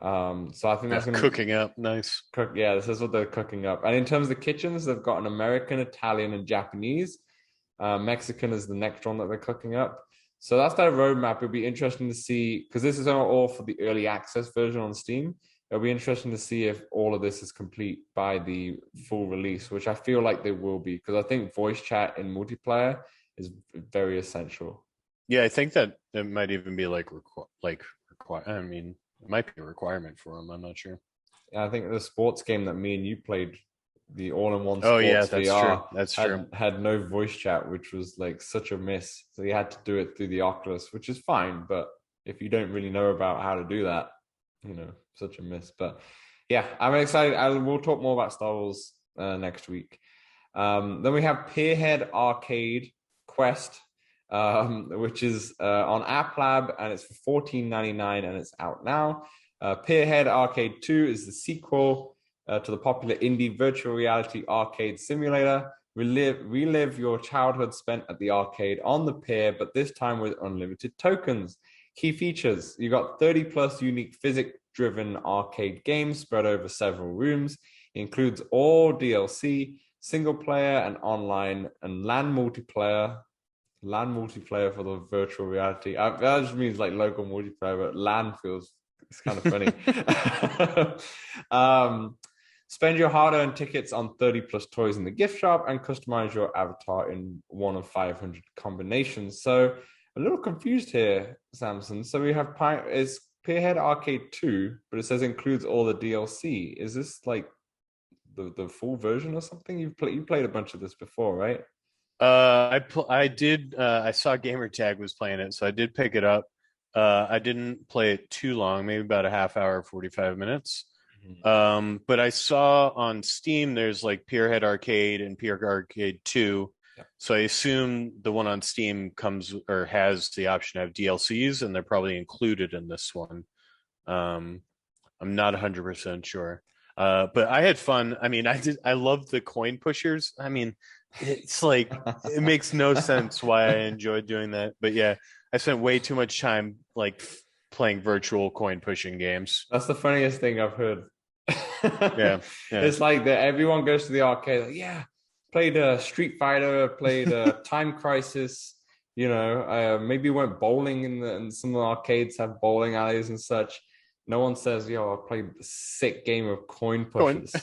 Speaker 1: So I think that's going to
Speaker 2: Cooking up. Nice.
Speaker 1: cook. Yeah, this is what they're cooking up. And in terms of the kitchens, they've got an American, Italian, and Japanese. Mexican is the next one that they're cooking up. So that's their roadmap. It'll be interesting to see, because this is all for the early access version on Steam. It'll be interesting to see if all of this is complete by the full release, which I feel like they will be, because I think voice chat in multiplayer is very essential.
Speaker 2: Yeah, I think that it might even be like require. I mean, it might be a requirement for them. I'm not sure.
Speaker 1: I think the sports game that me and you played, the all-in-one
Speaker 2: Oh yeah,
Speaker 1: sports
Speaker 2: that's
Speaker 1: VR,
Speaker 2: true. That's true.
Speaker 1: had no voice chat, which was like such a miss. So you had to do it through the Oculus, which is fine, but if you don't really know about how to do that, such a miss. But yeah, I'm excited. We'll talk more about Star Wars next week. Then we have Peerhead Arcade Quest, which is on App Lab, and it's for $14.99, and it's out now. Peerhead Arcade 2 is the sequel to the popular indie virtual reality arcade simulator. Relive your childhood spent at the arcade on the pier, but this time with unlimited tokens. Key features: you got 30 plus unique physics-driven arcade games spread over several rooms. It includes all DLC, single player and online, and LAN multiplayer. LAN multiplayer for the virtual reality. That just means like local multiplayer, but LAN feels it's kind of funny. Spend your hard-earned tickets on 30 plus toys in the gift shop and customize your avatar in one of 500 combinations. So a little confused here, Samson. So we have it's Peerhead Arcade 2, but it says includes all the DLC. Is this like the full version or something? You played a bunch of this before, right?
Speaker 2: I did. I saw Gamertag was playing it, so I did pick it up. I didn't play it too long, maybe about a half hour, 45 minutes. But I saw on Steam there's like Peerhead Arcade and Peer Arcade 2.
Speaker 1: Yeah.
Speaker 2: So I assume the one on Steam comes or has the option to have DLCs, and they're probably included in this one. I'm not 100% sure. But I had fun. I mean, I love the coin pushers. I mean, it's like it makes no sense why I enjoyed doing that. But yeah, I spent way too much time like playing virtual coin pushing games.
Speaker 1: That's the funniest thing I've heard.
Speaker 2: Yeah.
Speaker 1: It's like that everyone goes to the arcade, like, yeah, played Street Fighter, played Time Crisis, maybe went bowling in some of the arcades have bowling alleys and such. No one says, yo, I played a sick game of coin pushers.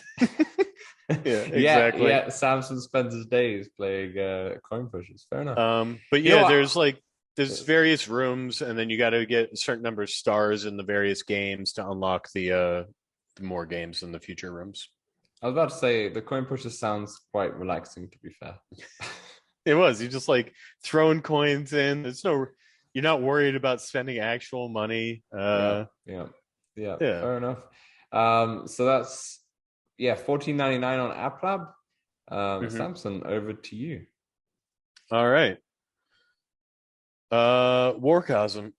Speaker 2: Yeah, exactly.
Speaker 1: Yeah, Samson spends his days playing coin pushers. Fair enough.
Speaker 2: But yeah, there's various rooms, and then you got to get a certain number of stars in the various games to unlock the more games in the future rooms.
Speaker 1: I was about to say the coin pusher sounds quite relaxing, to be fair.
Speaker 2: It was. You just like throwing coins in. You're not worried about spending actual money.
Speaker 1: Yeah, fair enough. So that's $14.99 on App Lab. Samson, over to you.
Speaker 2: All right. Warchasm,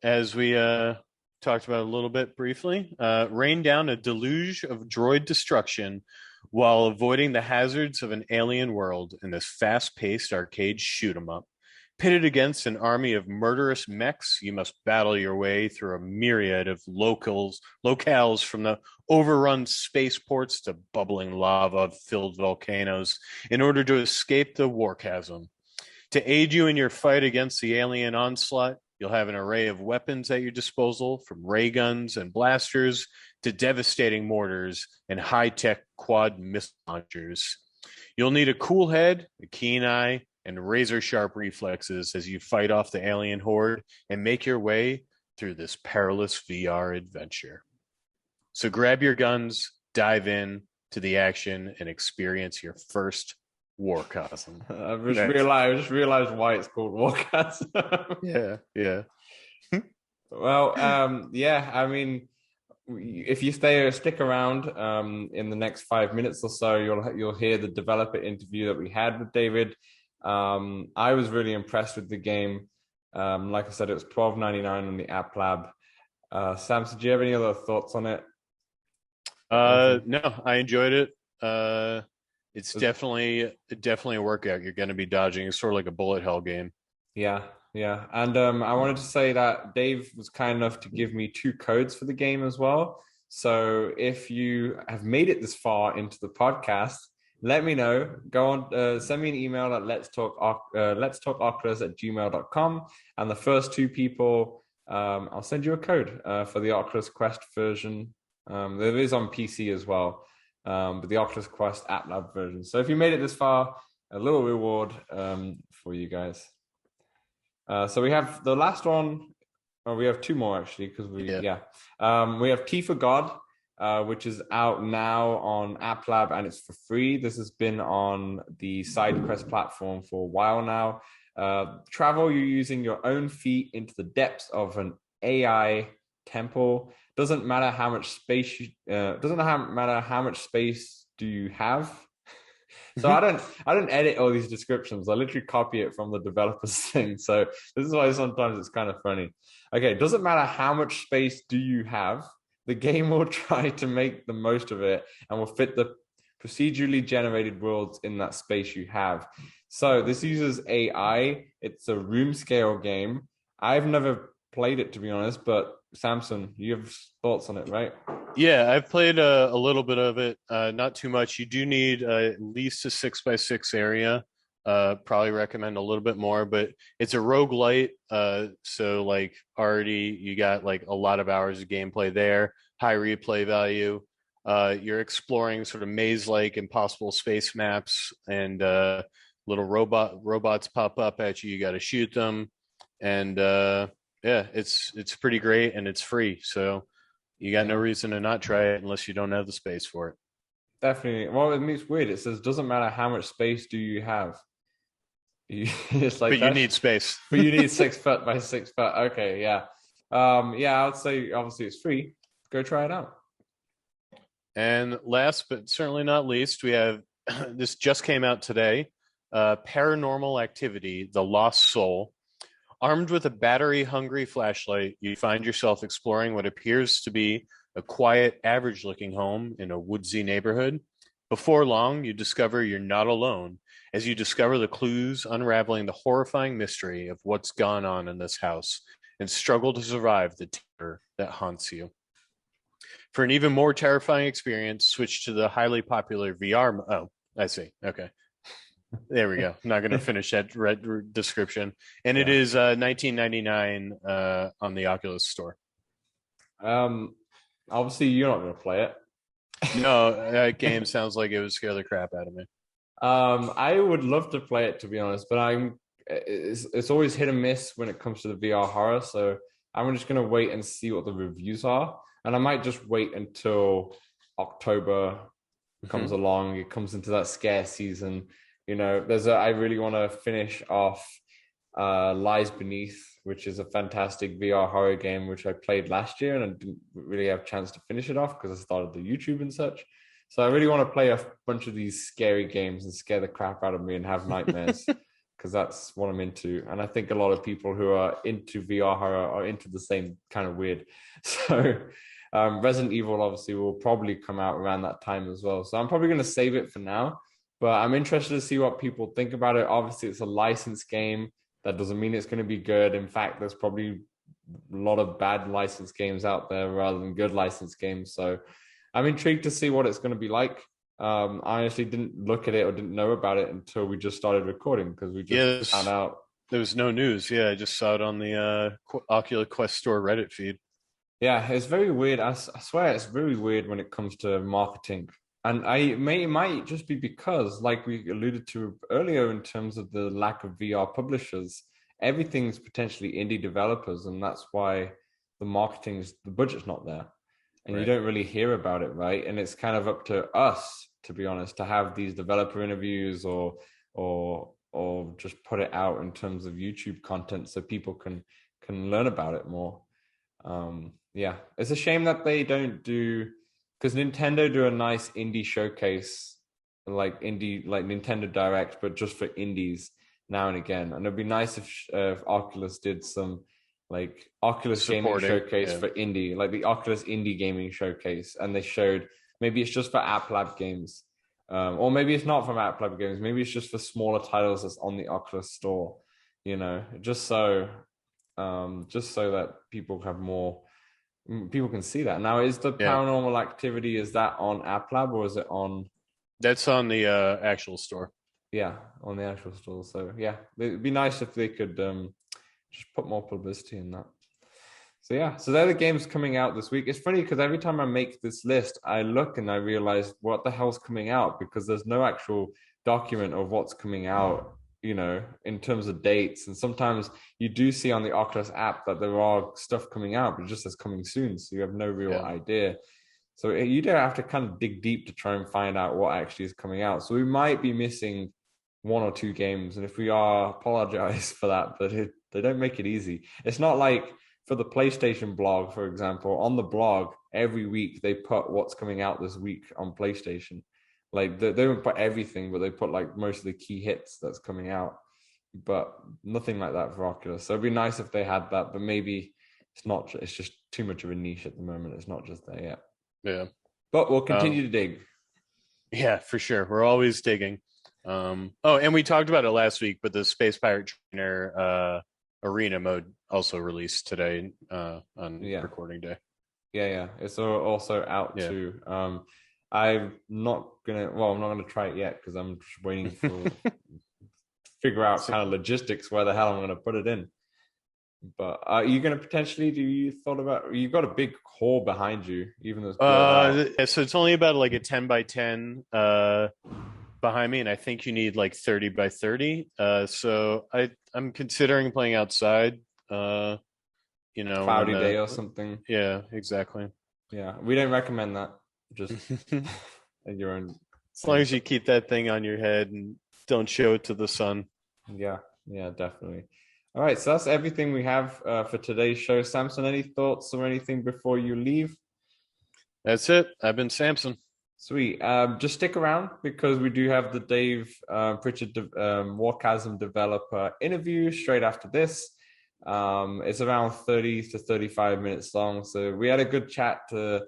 Speaker 2: as we talked about a little bit briefly, rain down a deluge of droid destruction while avoiding the hazards of an alien world in this fast-paced arcade shoot 'em up. Pitted against an army of murderous mechs, you must battle your way through a myriad of locales from the overrun spaceports to bubbling lava-filled volcanoes in order to escape the warchasm. To aid you in your fight against the alien onslaught, you'll have an array of weapons at your disposal, from ray guns and blasters to devastating mortars and high-tech quad missile launchers. You'll need a cool head, a keen eye, and razor-sharp reflexes as you fight off the alien horde and make your way through this perilous VR adventure. So grab your guns, dive in to the action, and experience your first Warchasm.
Speaker 1: I just realized why it's called Warchasm.
Speaker 2: Yeah.
Speaker 1: Well, yeah, I mean, if you stick around in the next 5 minutes or so, you'll hear the developer interview that we had with David. I was really impressed with the game. Like I said, it was $12.99 on the App Lab. Samson, do you have any other thoughts on it?
Speaker 2: No, I enjoyed it. It's definitely a workout. You're going to be dodging. It's sort of like a bullet hell game.
Speaker 1: Yeah. And I wanted to say that Dave was kind enough to give me 2 codes for the game as well. So if you have made it this far into the podcast, let me know. Go on, send me an email at letstalkoculus@gmail.com. And the first 2 people, I'll send you a code for the Oculus Quest version. It is on PC as well. But the Oculus Quest App Lab version. So if you made it this far, a little reward for you guys. So we have the last one. Oh, we have 2 more actually because we have T for God, which is out now on App Lab and it's for free. This has been on the SideQuest platform for a while now. Travel you using your own feet into the depths of an AI temple. Doesn't matter how much space do you have. So I don't edit all these descriptions. I literally copy it from the developer's thing. So this is why sometimes it's kind of funny. Okay, doesn't matter how much space do you have. The game will try to make the most of it and will fit the procedurally generated worlds in that space you have. So this uses AI. It's a room scale game. I've never played it, to be honest, but Samson, you have thoughts on it, right?
Speaker 2: Yeah, I've played a little bit of it, not too much. You do need at least a 6x6 area. Probably recommend a little bit more, but it's a roguelite. So like already you got like a lot of hours of gameplay there, high replay value. You're exploring sort of maze-like impossible space maps and little robots pop up at you. You got to shoot them. And yeah, it's pretty great and it's free. So you got no reason to not try it unless you don't have the space for it.
Speaker 1: Definitely. Well, it's weird. It says doesn't matter how much space do you have. It's like,
Speaker 2: but you need space.
Speaker 1: But you need 6 foot by 6 foot. Okay, yeah. Yeah, I would say obviously it's free. Go try it out.
Speaker 2: And last but certainly not least, we have this just came out today. Paranormal Activity: The Lost Soul. Armed with a battery-hungry flashlight, you find yourself exploring what appears to be a quiet, average-looking home in a woodsy neighborhood. Before long, you discover you're not alone, as you discover the clues unraveling the horrifying mystery of what's gone on in this house and struggle to survive the terror that haunts you. For an even more terrifying experience, switch to the highly popular VR. Oh, I see. Okay. There we go. I'm not going to finish that description. And it is $19.99 on the Oculus store.
Speaker 1: Obviously, you're not going to play it.
Speaker 2: No, that game sounds like it would scare the crap out of me.
Speaker 1: I would love to play it, to be honest, but it's always hit and miss when it comes to the VR horror. So I'm just going to wait and see what the reviews are. And I might just wait until October comes along. It comes into that scare season. You know, I really want to finish off Lies Beneath, which is a fantastic VR horror game, which I played last year, and I didn't really have a chance to finish it off because I started the YouTube and such. So I really want to play a bunch of these scary games and scare the crap out of me and have nightmares. because that's what I'm into. And I think a lot of people who are into VR horror are into the same kind of weird. So Resident Evil obviously will probably come out around that time as well. So I'm probably going to save it for now, but I'm interested to see what people think about it. Obviously, it's a licensed game. That doesn't mean it's going to be good. In fact, there's probably a lot of bad licensed games out there rather than good licensed games. So I'm intrigued to see what it's going to be like. I honestly didn't look at it or didn't know about it until we just started recording because we just found out.
Speaker 2: There was no news. Yeah, I just saw it on the Oculus Quest store Reddit feed.
Speaker 1: Yeah, it's very weird. I swear it's very weird when it comes to marketing. And it might just be because, like we alluded to earlier, in terms of the lack of VR publishers, everything's potentially indie developers, and that's why the budget's not there. And you don't really hear about it, right? And it's kind of up to us, to be honest, to have these developer interviews or just put it out in terms of YouTube content so people can learn about it more. Yeah, it's a shame that they don't do, because Nintendo do a nice indie showcase, like Nintendo Direct, but just for indies now and again. And it'd be nice if Oculus did some like Oculus Gaming Showcase for indie, like the Oculus Indie Gaming Showcase, and they showed maybe it's just for App Lab games, or maybe it's not from App Lab games, maybe it's just for smaller titles that's on the Oculus Store, you know, just so that people can see that. Now, is the Paranormal Activity, is that on App Lab or is it on?
Speaker 2: That's on the actual store.
Speaker 1: Yeah, on the actual store. So yeah, it'd be nice if they could just put more publicity in that. So yeah, so they're the games coming out this week. It's funny because every time I make this list, I look and I realize what the hell's coming out, because there's no actual document of what's coming out, you know, in terms of dates. And sometimes you do see on the Oculus app that there are stuff coming out, but it just says coming soon. So you have no real idea. So you do have to kind of dig deep to try and find out what actually is coming out. So we might be missing one or two games. And if we are, apologize for that, but they don't make it easy. It's not like for the PlayStation blog, for example, on the blog, every week they put what's coming out this week on PlayStation. Like they don't put everything, but they put like most of the key hits that's coming out, but nothing like that for Oculus. So it'd be nice if they had that, but maybe it's not. It's just too much of a niche at the moment. It's not just there yet.
Speaker 2: Yeah,
Speaker 1: but we'll continue to dig.
Speaker 2: Yeah, for sure. We're always digging. And we talked about it last week, but the Space Pirate Trainer arena mode also released today on recording day.
Speaker 1: Yeah, it's also out too. I'm not gonna try it yet because I'm just waiting for figure out kind of logistics where the hell I'm gonna put it in. But are you gonna potentially you've got a big hall behind you, even though
Speaker 2: so it's only about like a 10 by 10 behind me, and I think you need like 30 by 30. So I'm considering playing outside.
Speaker 1: Cloudy day or something.
Speaker 2: Yeah, exactly.
Speaker 1: Yeah, we don't recommend that. Just at your own.
Speaker 2: As long as you keep that thing on your head and don't show it to the sun.
Speaker 1: Yeah, definitely. All right, so that's everything we have for today's show. Samson, any thoughts or anything before you leave?
Speaker 2: That's it. I've been Samson.
Speaker 1: Sweet. Just stick around because we do have the Dave Pritchard Warchasm developer interview straight after this. It's around 30 to 35 minutes long. So we had a good chat to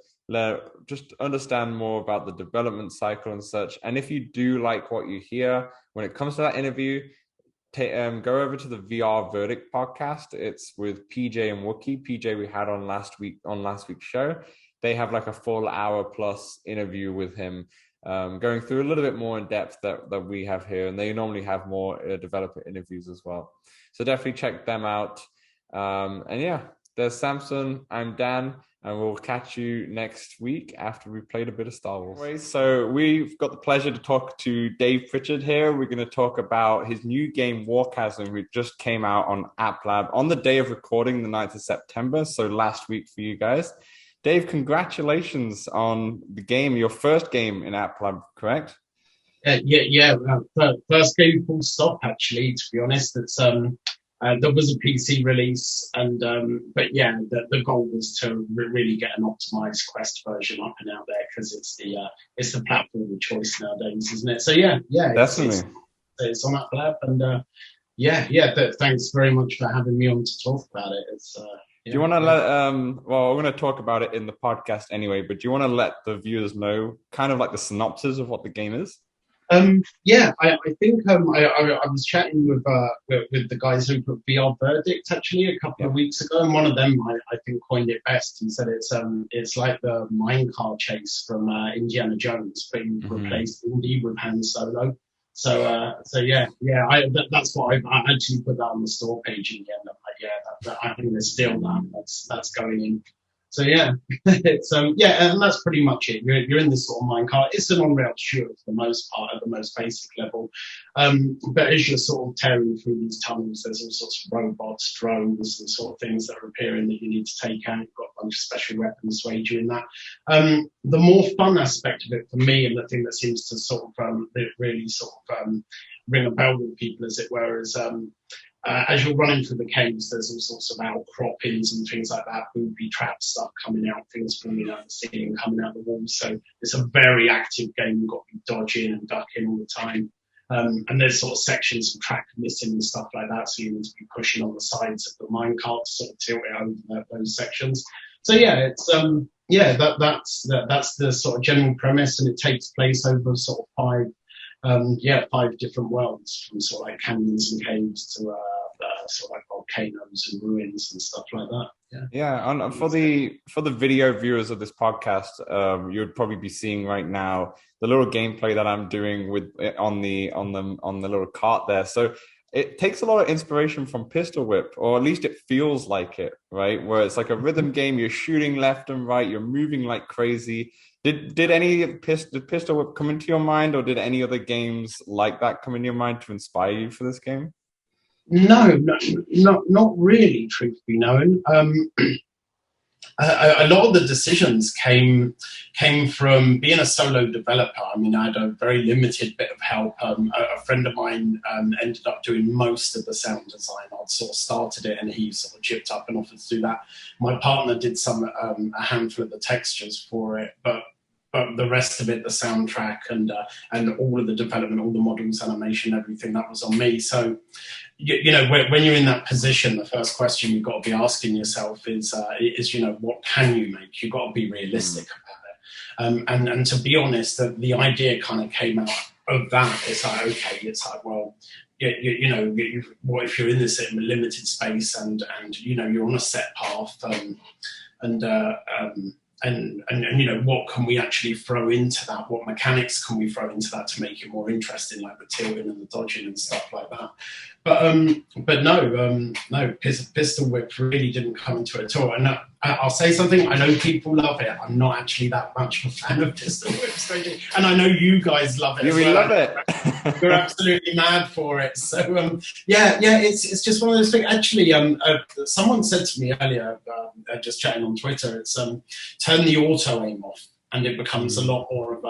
Speaker 1: just understand more about the development cycle and such. And if you do like what you hear when it comes to that interview, go over to the VR Verdict podcast. It's with PJ and Wookie. PJ we had on last week's show. They have like a full hour plus interview with him, going through a little bit more in depth that we have here. And they normally have more developer interviews as well. So definitely check them out. And yeah, there's Samson. I'm Dan. And we'll catch you next week after we played a bit of Star Wars. Anyway, so we've got the pleasure to talk to Dave Pritchard here. We're going to talk about his new game, Warchasm, which just came out on App Lab on the day of recording, the 9th of September. So last week for you guys. Dave, congratulations on the game, your first game in App Lab, correct?
Speaker 3: Yeah. First game full stop, actually, to be honest. It's there was a PC release, and but yeah, the goal was to really get an optimized Quest version up and out there because it's the platform of choice nowadays, isn't it? So yeah,
Speaker 1: definitely.
Speaker 3: It's on App Lab, and Thanks very much for having me on to talk about it.
Speaker 1: Do you want to let well, we're going to talk about it in the podcast anyway, but do you want to let the viewers know kind of like the synopsis of what the game is?
Speaker 3: I think I was chatting with the guys who put VR Verdict actually a couple of weeks ago, and one of them I think coined it best. He said it's like the minecart chase from Indiana Jones, but you replaced Indy with Han Solo. That's what I actually put that on the store page in the end. I'm like, I think there's still that's going in. So it's and that's pretty much it. You're in this sort of minecart. It's an on-rail shooter for the most part at the most basic level. But as you're sort of tearing through these tunnels, there's all sorts of robots, drones, and sort of things that are appearing that you need to take out. You've got a bunch of special weapons to aid you in that. The more fun aspect of it for me, and the thing that seems to sort of really sort of ring a bell with people, as it were, is as you're running through the caves, there's all sorts of outcroppings and things like that, booby trap stuff coming out, things falling out the ceiling, coming out the walls. So it's a very active game. You've got to be dodging and ducking all the time. And there's sort of sections of track missing and stuff like that. So you need to be pushing on the sides of the minecart to sort of tilt it over those sections. So that's the sort of general premise, and it takes place over sort of five different worlds, from sort of like canyons and caves to sort of like volcanoes and ruins and stuff like that.
Speaker 1: And for the video viewers of this podcast, you would probably be seeing right now the little gameplay that I'm doing with on the little cart there. So it takes a lot of inspiration from Pistol Whip, or at least it feels like it, right? Where it's like a rhythm game. You're shooting left and right. You're moving like crazy. Did Pistol Whip come into your mind, or did any other games like that come in your mind to inspire you for this game?
Speaker 3: No, not really, truth be known. A lot of the decisions came from being a solo developer. I mean, I had a very limited bit of help. A friend of mine ended up doing most of the sound design. I'd sort of started it, and he sort of chipped up and offered to do that. My partner did a handful of the textures for it, but the rest of it, the soundtrack and all of the development, all the models, animation, everything, that was on me. So, when you're in that position, the first question you've got to be asking yourself is what can you make? You've got to be realistic about it. And to be honest, the idea kind of came out of that. It's like, okay, it's like, well, what if you're in this limited space and you're on a set path and what can we actually throw into that? What mechanics can we throw into that to make it more interesting, like the tilting and the dodging and stuff like that? But no, Pistol Whip really didn't come into it at all. And I'll say something. I know people love it. I'm not actually that much of a fan of Pistol Whip, and I know you guys love it.
Speaker 1: We love it.
Speaker 3: We're absolutely mad for it. So it's just one of those things. Actually, someone said to me earlier, just chatting on Twitter, it's turn the auto aim off, and it becomes a lot more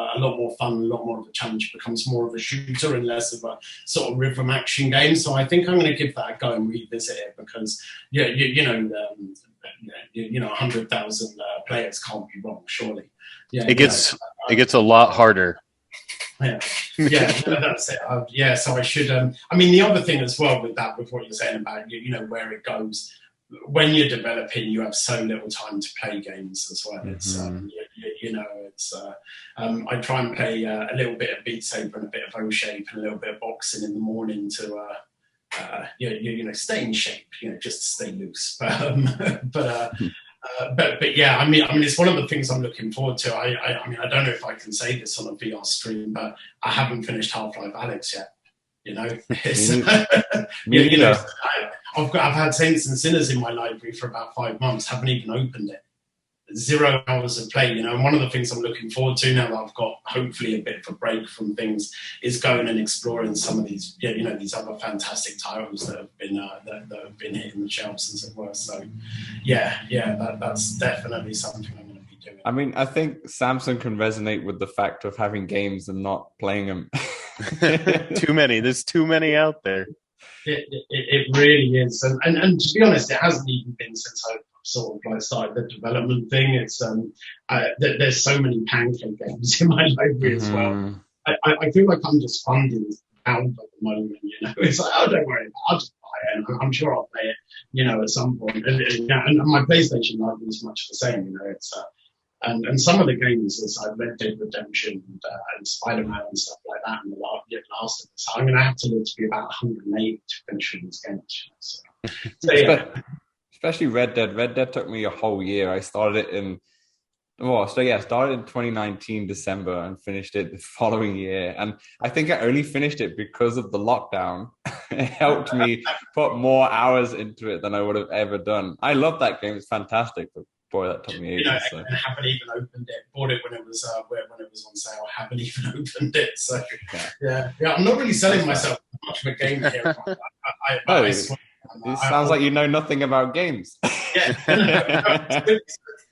Speaker 3: fun, a lot more of a challenge. It becomes more of a shooter and less of a sort of rhythm action game. So I think I'm going to give that a go and revisit it, because 100,000 players can't be wrong, surely.
Speaker 2: It gets a lot harder.
Speaker 3: That's it. So I should. I mean, the other thing as well with what you're saying about where it goes. When you're developing, you have so little time to play games as well. It's I try and play a little bit of Beat Saber and a bit of O-Shape and a little bit of boxing in the morning to stay in shape, just to stay loose. But yeah, I mean, it's one of the things I'm looking forward to. I mean, I don't know if I can say this on a VR stream, but I haven't finished Half-Life Alyx yet. I've had Saints and Sinners in my library for about 5 months. Haven't even opened it. 0 hours of play. And one of the things I'm looking forward to now that I've got hopefully a bit of a break from things is going and exploring some of these, these other fantastic titles that have been hitting the shelves, as it were. So, that's definitely something I'm going to be doing.
Speaker 1: I mean, I think Samson can resonate with the fact of having games and not playing them.
Speaker 2: Too many. There's too many out there.
Speaker 3: It really is, and to be honest, it hasn't even been since I sort of started the development thing. It's there's so many pancake games in my library as well. I feel like I'm just funding Valve at the moment. It's like, oh, don't worry, I'll just buy it, and I'm sure I'll play it, at some point. And my PlayStation life is much the same. It's and some of the games, is like Red Dead Redemption and Spider-Man and stuff like that, and the last of us. I'm going to have to live to be about 108 to finish these games. So yeah.
Speaker 1: Especially Red Dead. Red Dead took me a whole year. I started it in started in 2019 December and finished it the following year. And I think I only finished it because of the lockdown. It helped me put more hours into it than I would have ever done. I love that game. It's fantastic, but boy, that took me ages.
Speaker 3: I haven't even opened it. Bought it when it was on sale. Haven't even opened it. So yeah. I'm not really selling myself much of a game here. I swear,
Speaker 1: it sounds like you know nothing about games.
Speaker 3: Yeah.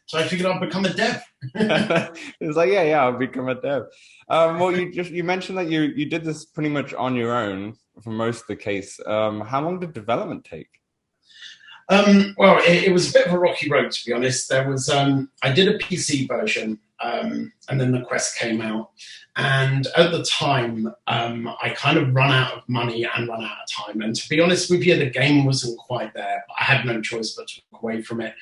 Speaker 3: So I figured I'd become a dev.
Speaker 1: It's like, I'll become a dev. Well, you mentioned that you did this pretty much on your own for most of the case. How long did development take?
Speaker 3: Well, it was a bit of a rocky road, to be honest. There was I did a PC version, and then the Quest came out. And at the time, I kind of run out of money and run out of time. And to be honest with you, the game wasn't quite there. I had no choice but to walk away from it.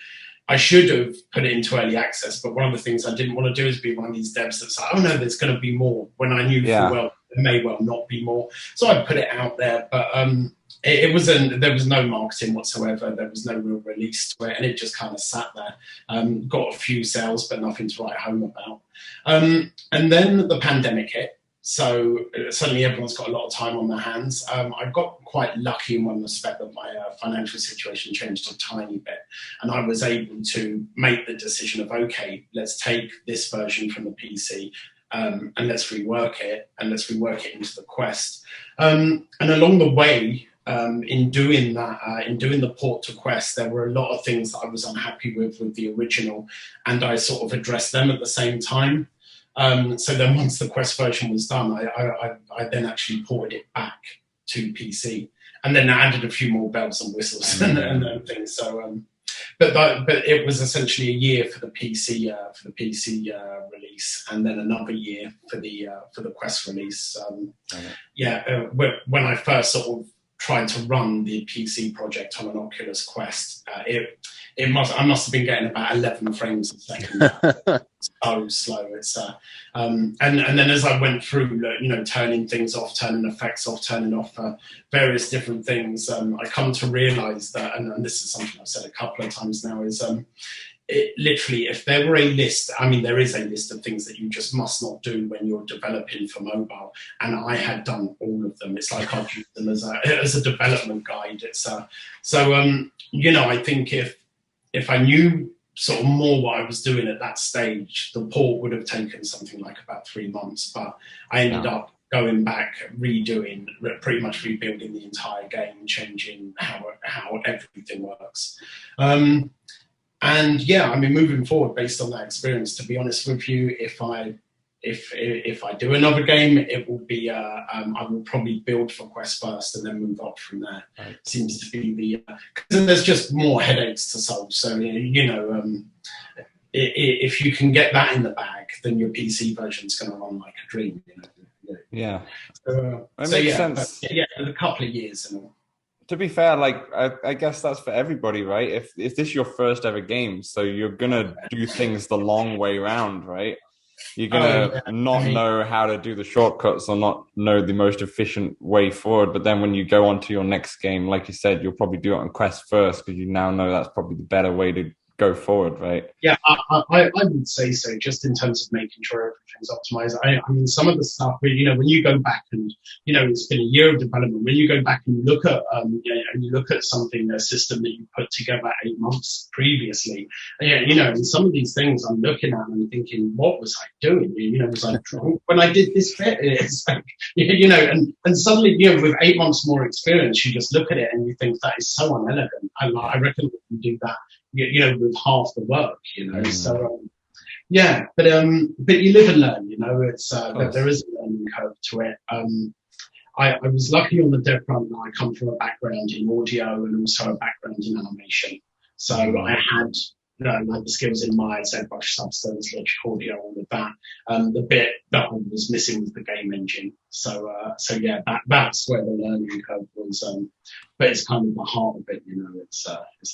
Speaker 3: I should have put it into early access, but one of the things I didn't want to do is be one of these devs that's like, oh no, there's going to be more, when I knew full well there may well not be more. So I put it out there, but there was no marketing whatsoever. There was no real release to it, and it just kind of sat there. Got a few sales, but nothing to write home about. And then the pandemic hit. So suddenly everyone's got a lot of time on their hands. I got quite lucky in one respect that my financial situation changed a tiny bit. And I was able to make the decision of, okay, let's take this version from the PC and let's rework it into the Quest. And along the way, in doing that, in doing the port to Quest, there were a lot of things that I was unhappy with the original, and I sort of addressed them at the same time. So then once the Quest version was done, I then actually ported it back to PC, and then I added a few more bells and whistles and things. So, but it was essentially a year for the PC release, and then another year for the Quest release. When I first sort of tried to run the PC project on an Oculus Quest, I must have been getting about 11 frames a second. So slow. It's and then as I went through, turning things off, turning effects off, turning off various different things, I come to realize that, and this is something I've said a couple of times now, is it literally, if there were a list, there is a list of things that you just must not do when you're developing for mobile, and I had done all of them. It's like I've used them as a development guide. It's I think if I knew sort of more what I was doing at that stage, the port would have taken something like about 3 months, but I ended up going back, pretty much rebuilding the entire game, changing how everything works. Moving forward based on that experience, to be honest with you, if I do another game, it will be I will probably build for Quest first and then move up from there. Right. Seems to be because there's just more headaches to solve. So if you can get that in the bag, then your PC version's going to run like a dream.
Speaker 1: Yeah,
Speaker 3: that
Speaker 1: makes sense.
Speaker 3: A couple of years and all.
Speaker 1: To be fair, I guess that's for everybody, right? If this is your first ever game, so you're gonna do things the long way around, right? You're gonna not know how to do the shortcuts or not know the most efficient way forward. But then when you go on to your next game, like you said, you'll probably do it on Quest first because you now know that's probably the better way to go forward, right?
Speaker 3: Yeah, I would say so, just in terms of making sure everything's optimized. Some of the stuff, when you go back and, it's been a year of development, when you go back and you look at something, a system that you put together 8 months previously, and some of these things I'm looking at and thinking, what was I doing? Was I drunk when I did this bit? It's like, and suddenly, with 8 months more experience, you just look at it and you think that is so unelegant. I reckon we can do that, with half the work, So, but you live and learn, it's there is a learning curve to it. I was lucky on the dev front that I come from a background in audio and also a background in animation. So I had like the skills in my ZBrush Substance, Logic Audio, all of that. The bit that was missing was the game engine. So yeah, that's where the learning curve was. But it's kind of the heart of it, it's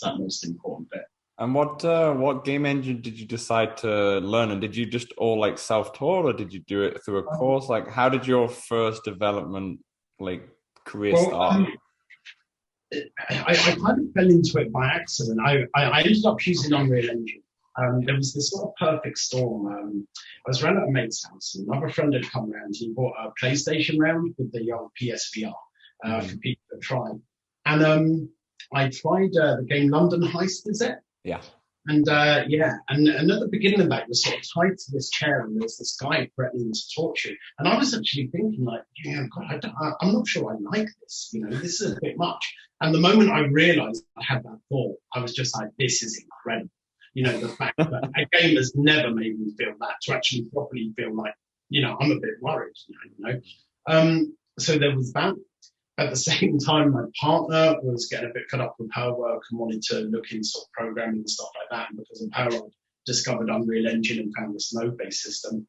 Speaker 3: that most important bit.
Speaker 1: And what game engine did you decide to learn? And did you just all like self-taught, or did you do it through a course? Like, how did your first development career start?
Speaker 3: I kind of fell into it by accident. I ended up using Unreal Engine. There was this sort of perfect storm. I was around at a mate's house, and another friend had come round. He bought a PlayStation round with the old PSVR for people to try. And I tried the game London Heist, is it?
Speaker 1: Yeah.
Speaker 3: And and at the beginning of that, you're sort of tied to this chair, and there's this guy threatening to torture you. And I was actually thinking, like, God, I'm not sure I like this. This is a bit much. And the moment I realized I had that thought, I was just like, this is incredible. The fact that a game has never made me feel that, to actually properly feel like, I'm a bit worried. So there was that. At the same time, my partner was getting a bit cut up with her work and wanted to look into sort of programming and stuff like that. And because of her, I discovered Unreal Engine and found this node-based system.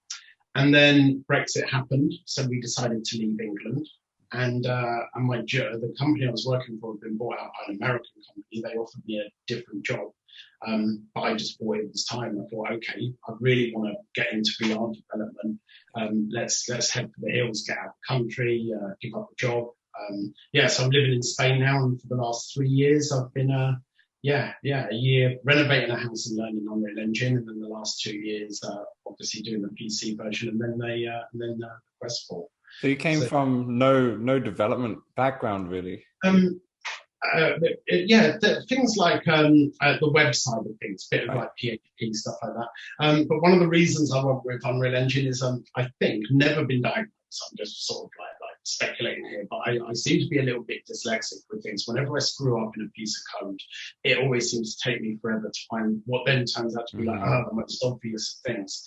Speaker 3: And then Brexit happened, so we decided to leave England. And the company I was working for had been bought out by an American company. They offered me a different job, but I just thought it was time. I thought, okay, I really want to get into VR development. Let's head for the hills, get out of the country, give up a job. So I'm living in Spain now, and for the last 3 years I've been a year renovating a house and learning Unreal Engine, and then the last 2 years obviously doing the PC version, and then the Quest 4.
Speaker 1: So you came from no development background, really.
Speaker 3: Things like the web side of things, bit of like PHP stuff like that. But one of the reasons I went with Unreal Engine is I think never been diagnosed. I'm just sort of like speculating here, but I seem to be a little bit dyslexic with things. Whenever I screw up in a piece of code, it always seems to take me forever to find what then turns out to be like the most obvious of things.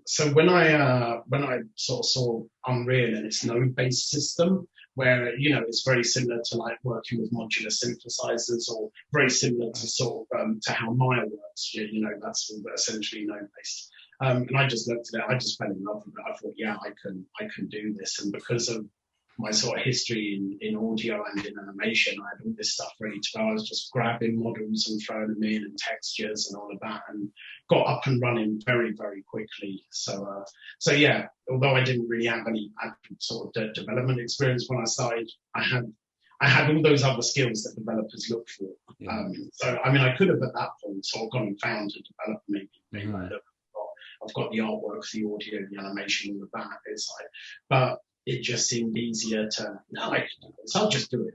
Speaker 3: So when I sort of saw Unreal and its node-based system, where it's very similar to like working with modular synthesizers, or very similar to sort of to how Maya works, that's essentially node-based. And I just looked at it, I just fell in love with it. I thought, yeah, I can do this. And because of my sort of history in audio and in animation, I had all this stuff ready to go. I was just grabbing models and throwing them in, and textures and all of that, and got up and running very, very quickly. So yeah, although I didn't really have any sort of development experience when I started, I had all those other skills that developers look for. Yeah. So I mean, I could have at that point sort of gone and found a developer, maybe like, look, I've got the artwork, the audio, the animation, all of that inside. But it just seemed easier to, I can do this. I'll just do it.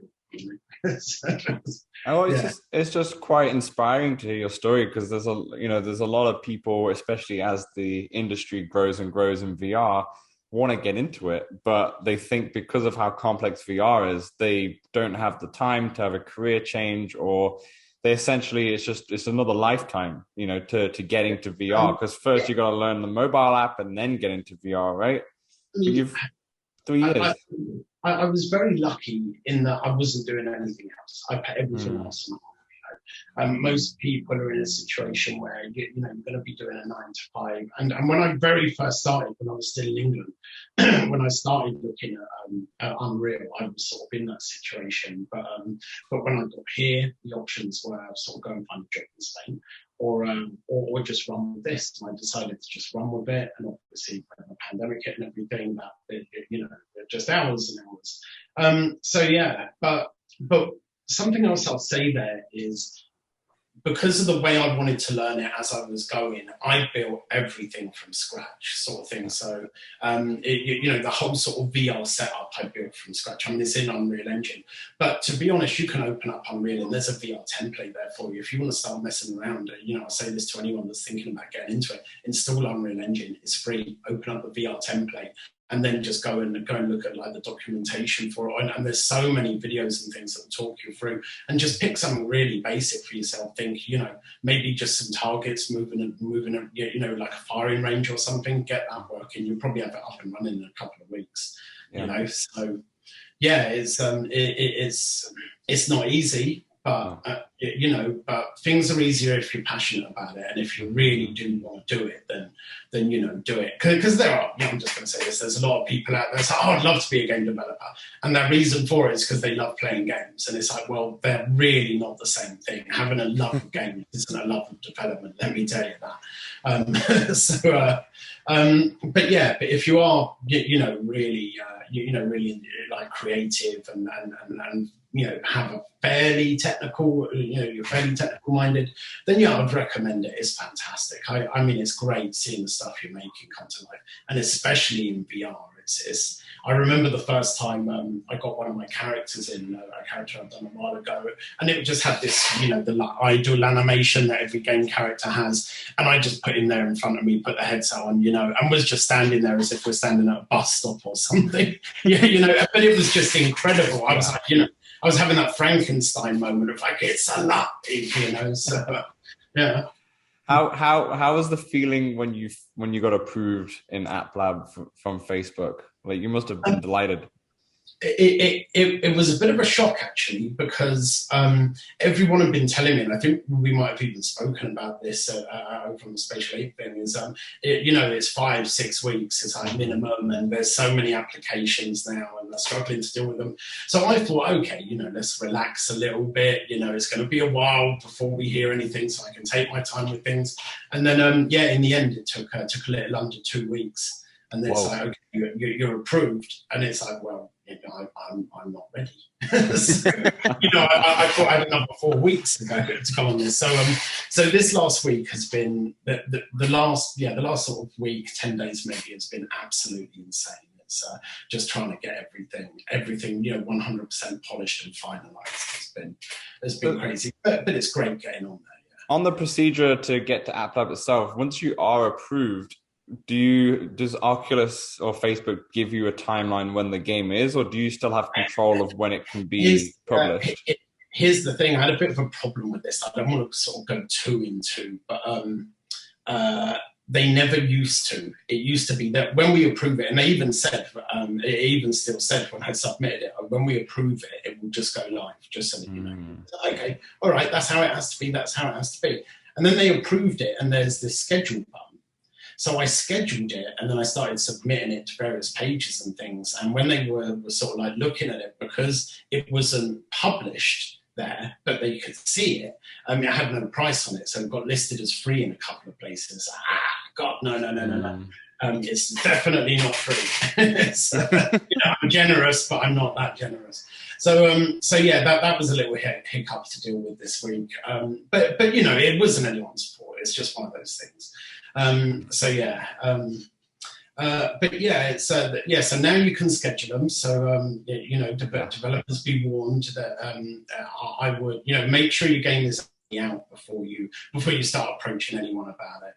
Speaker 1: It's just quite inspiring to hear your story, because there's a lot of people, especially as the industry grows and grows in VR, want to get into it, but they think because of how complex VR is, they don't have the time to have a career change, or they essentially it's another lifetime, to get into VR, because first you got to learn the mobile app and then get into VR, right? You've 3 years.
Speaker 3: I was very lucky in that I wasn't doing anything else. I put everything else on. Most people are in a situation where you're going to be doing a 9 to 5. And when I very first started, when I was still in England, when I started looking at Unreal, I was sort of in that situation. But when I got here, the options were sort of go and find a job in Spain, or just run with this. And I decided to just run with it. And obviously, when the pandemic hit and everything, just hours and hours. But something else I'll say there is, because of the way I wanted to learn it as I was going, I built everything from scratch, sort of thing. So, the whole sort of VR setup I built from scratch. I mean, it's in Unreal Engine. But to be honest, you can open up Unreal and there's a VR template there for you. If you want to start messing around, I say this to anyone that's thinking about getting into it, install Unreal Engine. It's free. Open up the VR template, and then just go and look at like the documentation for it. And there's so many videos and things that will talk you through, and just pick something really basic for yourself. Think, maybe just some targets, moving, like a firing range or something, get that working. You'll probably have it up and running in a couple of weeks, So yeah, it's not easy, but you know, but things are easier if you're passionate about it, and if you really do want to do it, then you know, do it. Because there are, I'm just going to say this, there's a lot of people out there say, oh, I'd love to be a game developer, and their reason for it is because they love playing games, and it's like, well, they're really not the same thing. Having a love of games isn't a love of development, let me tell you that. But yeah, but if you are, you know, really, really like creative and you know, have a fairly technical, you know, you're fairly technical minded, then yeah, I'd recommend it. It's fantastic. I mean, it's great seeing the stuff you're making come to life, and especially in VR. I remember the first time I got one of my characters in, a character I'd done a while ago, and it just had this, you know, the idle animation that every game character has, and I just put him there in front of me, put the headset on, you know, and was just standing there as if we're standing at a bus stop or something. Yeah, you know, but it was just incredible. I was like, you know, I was having that Frankenstein moment of like, it's alive, you know, so yeah.
Speaker 1: How was the feeling when you got approved in App Lab from Facebook? Like, you must have been delighted.
Speaker 3: It was a bit of a shock, actually, because everyone had been telling me, and I think we might have even spoken about this from the Spatial 8 thing, is, you know, it's 5-6 weeks, it's like minimum, and there's so many applications now, and they're struggling to deal with them. So I thought, okay, you know, let's relax a little bit, you know, it's going to be a while before we hear anything, so I can take my time with things. And then, yeah, in the end, it took a little under 2 weeks. And then it's like, okay, you're approved. And it's like, well, you know, I'm not ready. So, you know, I thought I had another 4 weeks to go on this. So this last week has been the last sort of week, 10 days maybe, has been absolutely insane. It's just trying to get everything, you know, 100% polished and finalized. It's been crazy, but it's great getting on there. Yeah.
Speaker 1: On the procedure to get to App Lab itself, once you are approved, does Oculus or Facebook give you a timeline when the game is, or do you still have control of when it can be published?
Speaker 3: Here's the thing. I had a bit of a problem with this. I don't want to sort of go too into, but they never used to. It used to be that when we approve it, and they even said, it even still said when I submitted it, when we approve it, it will just go live, just so that you know. Okay, all right, that's how it has to be. That's how it has to be. And then they approved it, and there's this schedule button. So I scheduled it, and then I started submitting it to various pages and things. And when they were sort of like looking at it, because it wasn't published there, but they could see it, it had no price on it. So it got listed as free in a couple of places. God, no. It's definitely not free. You know, I'm generous, but I'm not that generous. So yeah, that was a little hiccup to deal with this week. But you know, it wasn't anyone's fault. It's just one of those things. So yeah, but yeah, it's yeah. So now you can schedule them. So you know, developers be warned that I would, you know, make sure your game is out before you start approaching anyone about it.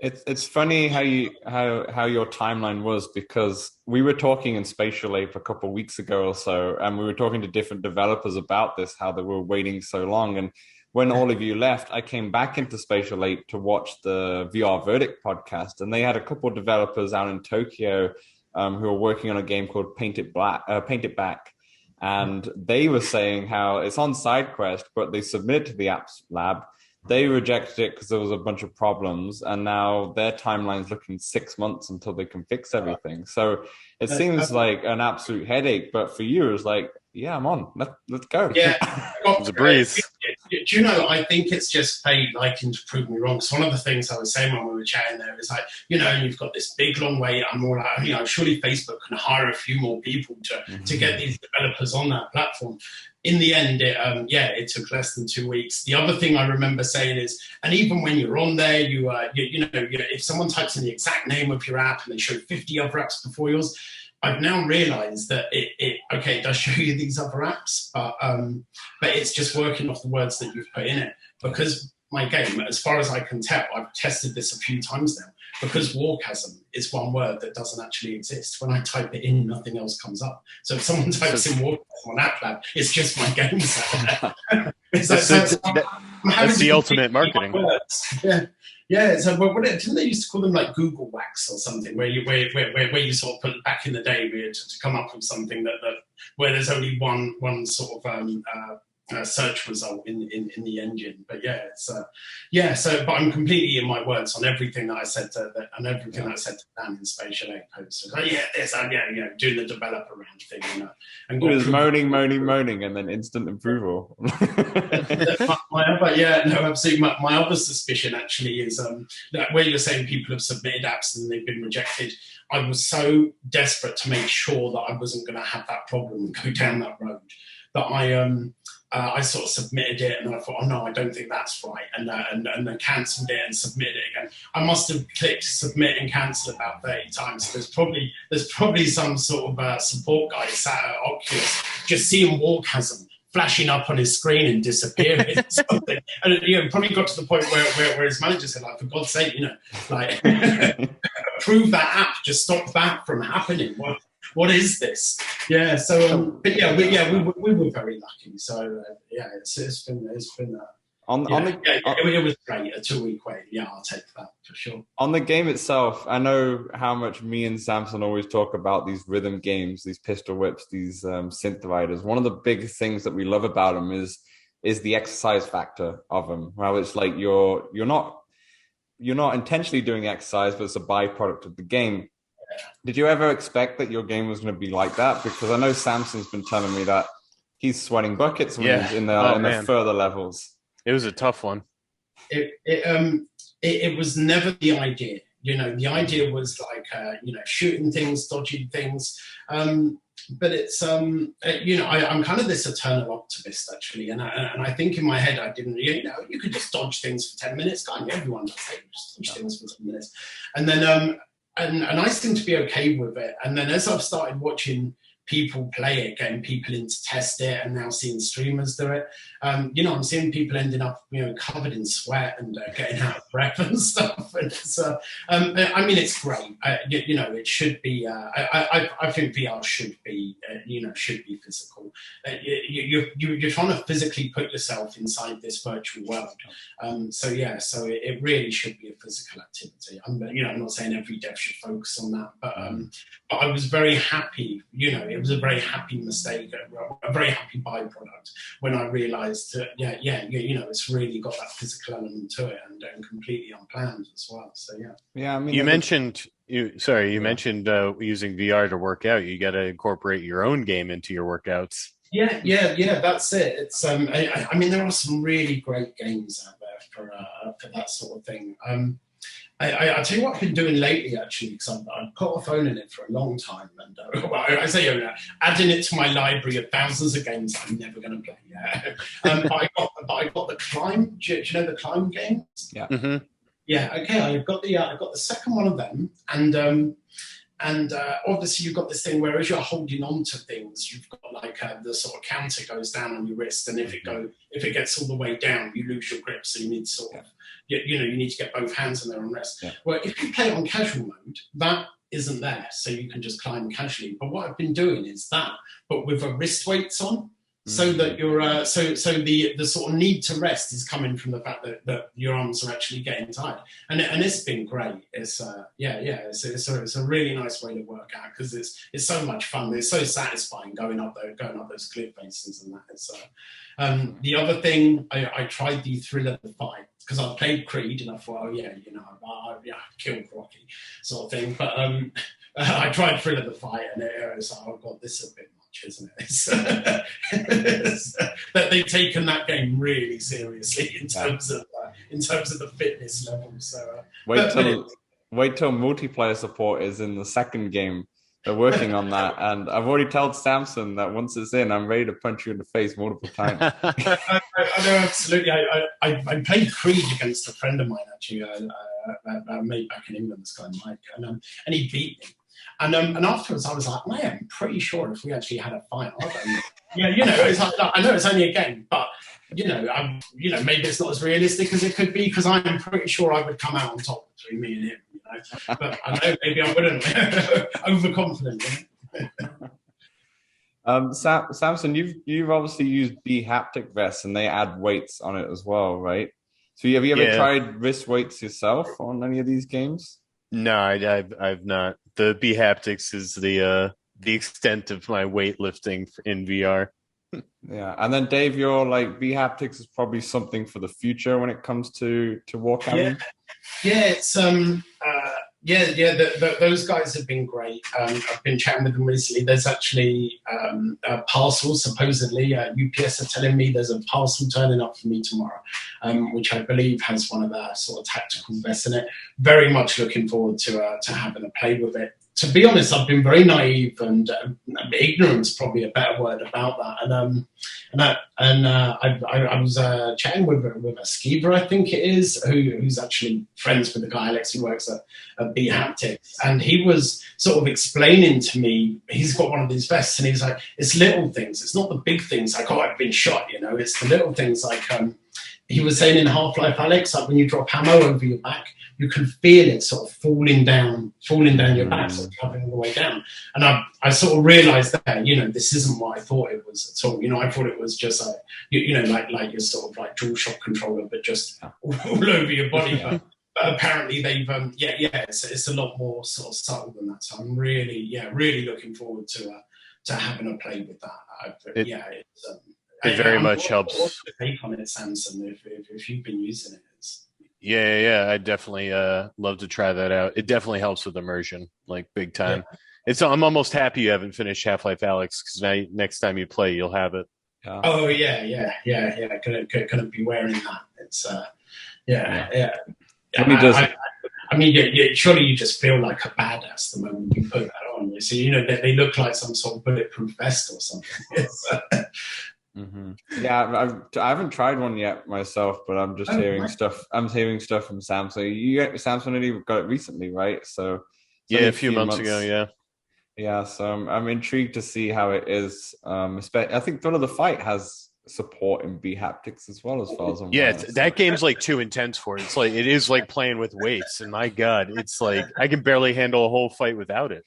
Speaker 1: It's funny how your timeline was, because we were talking in Spatial Ape a couple of weeks ago or so, and we were talking to different developers about this, how they were waiting so long. And when all of you left, I came back into Spatial Ape to watch the VR Verdict podcast, and they had a couple of developers out in Tokyo who were working on a game called Paint It Back. And they were saying how it's on SideQuest, but they submitted to the Apps Lab. They rejected it because there was a bunch of problems, and now their timeline's looking 6 months until they can fix everything. So it seems like an absolute headache, but for you, it's like, yeah, I'm on. Let's go.
Speaker 3: Yeah,
Speaker 2: it's a breeze.
Speaker 3: Do you know, I think it's just fate liking to prove me wrong. So one of the things I was saying when we were chatting there is like, you know, you've got this big long wait. I'm all like, you know, surely Facebook can hire a few more people to get these developers on that platform. In the end, it took less than 2 weeks. The other thing I remember saying is, and even when you're on there, you know, if someone types in the exact name of your app and they show 50 other apps before yours, I've now realised that it does show you these other apps, but it's just working off the words that you've put in it. Because my game, as far as I can tell, I've tested this a few times now, because Warchasm is one word that doesn't actually exist. When I type it in, nothing else comes up. So if someone types in Warchasm on App Lab, it's just my game set there.
Speaker 2: That's the ultimate marketing.
Speaker 3: Yeah. So didn't they used to call them like Google Wax or something, where you sort of put back in the day to come up with something that where there's only one sort of search result in the engine. But but I'm completely in my words on everything that I said that I said to Dan in Spatial Egg Post. Like, doing the developer around thing, and
Speaker 1: it was moaning, and then instant approval.
Speaker 3: Absolutely. My other suspicion actually is that where you're saying people have submitted apps and they've been rejected, I was so desperate to make sure that I wasn't going to have that problem and go down that road that I sort of submitted it, and I thought, oh no, I don't think that's right, and then cancelled it and submitted it again. I must have clicked submit and cancel about 30 times. So there's probably some sort of support guy sat at Oculus just seeing Warchasm flashing up on his screen and disappearing. Something. And probably got to the point where his manager said, like, for God's sake, like approve that app, just stop that from happening. What is this? Yeah. So, we were very lucky. So, it's been. It was great. A 2-week wait. Yeah, I'll take that for sure.
Speaker 1: On the game itself, I know how much me and Samson always talk about these rhythm games, these pistol whips, these Synthriders. One of the big things that we love about them is the exercise factor of them. Well, it's like you're not intentionally doing exercise, but it's a byproduct of the game. Did you ever expect that your game was going to be like that? Because I know Samson's been telling me that he's sweating buckets when he's in the further levels.
Speaker 2: It was a tough one.
Speaker 3: It was never the idea. The idea was like shooting things, dodging things. But it's I'm kind of this eternal optimist actually, and I think in my head I didn't. You could just dodge things for 10 minutes, can't you? Everyone does it. Just dodge things for 10 minutes, and then and I seem to be okay with it. And then as I've started watching people play it, getting people in to test it, and now seeing streamers do it, I'm seeing people ending up, covered in sweat and getting out of breath and stuff. And it's, it's great. It should be. I think VR should be, physical. You're trying to physically put yourself inside this virtual world. So it really should be a physical activity. I'm not saying every dev should focus on that, but I was very happy. It was a very happy mistake, a very happy byproduct when I realised that, it's really got that physical element to it and completely unplanned as well. So
Speaker 1: yeah. I mean,
Speaker 2: you mentioned using VR to work out. You got to incorporate your own game into your workouts.
Speaker 3: Yeah. That's it. It's there are some really great games out there for that sort of thing. I'll tell you what I've been doing lately, actually, because I've got a phone in it for a long time. And adding it to my library of thousands of games I'm never going to play. Yeah. But I got the Climb. Do you know the Climb games?
Speaker 1: Yeah.
Speaker 2: Mm-hmm.
Speaker 3: Yeah. Okay. I've got the second one of them, and obviously you've got this thing where as you're holding on to things, you've got like the sort of counter goes down on your wrist, and if it gets all the way down, you lose your grip. So you need to sort of, you need to get both hands in there and rest. Yeah. Well, if you play it on casual mode, that isn't there, so you can just climb casually. But what I've been doing is that, but with a wrist weights on. So that you're so the sort of need to rest is coming from the fact that your arms are actually getting tired, and it's been great. It's it's a really nice way to work out because it's so much fun. It's so satisfying going up those cliff faces and that. It's the other thing I tried the Thrill of the Fight because I played Creed and I thought killed Rocky sort of thing, but I tried Thrill of the Fight and it was like, oh god, this is a bit much, isn't it? That they've taken that game really seriously in terms of the fitness level. So
Speaker 1: wait till multiplayer support is in the second game. They're working on that, and I've already told Samson that once it's in, I'm ready to punch you in the face multiple times.
Speaker 3: I know, absolutely. I played Creed against a friend of mine actually, I made back in England, this guy Mike, and he beat me. And afterwards, I was like, man, I'm pretty sure if we actually had a fight, it's like, I know it's only a game, but maybe it's not as realistic as it could be because I'm pretty sure I would come out on top between me and him. But I know maybe I wouldn't. Overconfident.
Speaker 1: Samson, you've obviously used B haptic vests, and they add weights on it as well, right? So have you ever tried wrist weights yourself on any of these games?
Speaker 2: No, I've not. The B haptics is the extent of my weightlifting in VR.
Speaker 1: Yeah, and then Dave, your like haptics is probably something for the future when it comes to
Speaker 3: Yeah,
Speaker 1: Warchasm.
Speaker 3: yeah, it's those guys have been great. I've been chatting with them recently. There's actually a parcel, supposedly. UPS are telling me there's a parcel turning up for me tomorrow, which I believe has one of their sort of tactical vests in it. Very much looking forward to having a play with it. To be honest, I've been very naive and ignorant's probably a better word about that. I was chatting with a skiver, I think it is, who's actually friends with the guy Alex who works at B Haptics, and he was sort of explaining to me he's got one of these vests, and he's like, it's little things, it's not the big things like, oh, I've been shot, you know, it's the little things like he was saying in Half-Life Alex, like when you drop ammo over your back, you can feel it sort of falling down your back, sort of traveling the way down. And I sort of realised that, you know, this isn't what I thought it was at all. You know, I thought it was just like, you know, like your sort of like DualShock controller, but just all over your body. But apparently they've, it's a lot more sort of subtle than that. So I'm really looking forward to having a play with that.
Speaker 2: It very much helps.
Speaker 3: What's the take on it, Samson? If you've been using it,
Speaker 2: Yeah, I definitely love to try that out. It definitely helps with immersion, like big time. Yeah. I'm almost happy you haven't finished Half-Life Alyx, because now next time you play, you'll have it.
Speaker 3: Yeah. Oh yeah. Gonna be wearing that. It's yeah. I mean, surely you just feel like a badass the moment you put that on. You see, you know, they look like some sort of bulletproof vest or something.
Speaker 1: Yeah, I haven't tried one yet myself, but I'm just hearing stuff. I'm hearing stuff from Samson. Samson only got it recently, right? So
Speaker 2: yeah, a few months ago.
Speaker 1: Yeah. So I'm intrigued to see how it is. I think Thrill of the Fight has support in B haptics as well, as far as I'm aware.
Speaker 2: That game's like too intense for it. It's like it is like playing with weights, and my God, it's like I can barely handle a whole fight without it.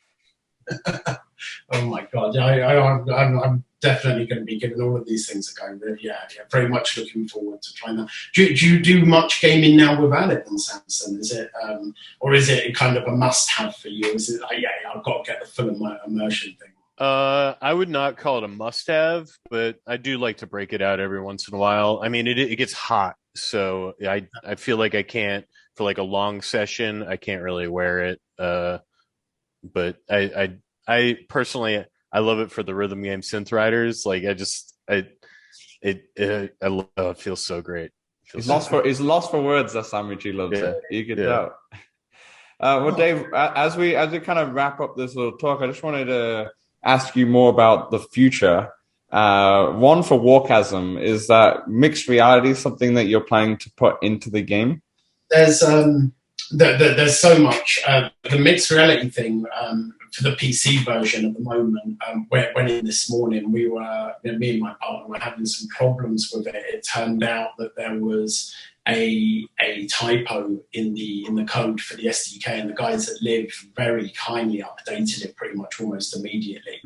Speaker 3: Oh my God! I'm definitely going to be giving all of these things a go. Yeah, very much looking forward to trying that. Do you do much gaming now without it, then, Samson? Is it, or is it kind of a must-have for you? Is it like, I've got to get the full immersion thing?
Speaker 2: I would not call it a must-have, but I do like to break it out every once in a while. I mean, it gets hot, so I feel like I can't, for like a long session, I can't really wear it. But I personally, I love it for the rhythm game Synthriders. Like it feels so great.
Speaker 1: He's lost for words. That Samuchi loves it. You can tell. Well, Dave, as we kind of wrap up this little talk, I just wanted to ask you more about the future. One for Warchasm, is that mixed reality something that you're planning to put into the game?
Speaker 3: There's so much. The mixed reality thing for the PC version at the moment, went in this morning, me and my partner were having some problems with it. It turned out that there was a typo in the code for the SDK, and the guys at Live very kindly updated it pretty much almost immediately.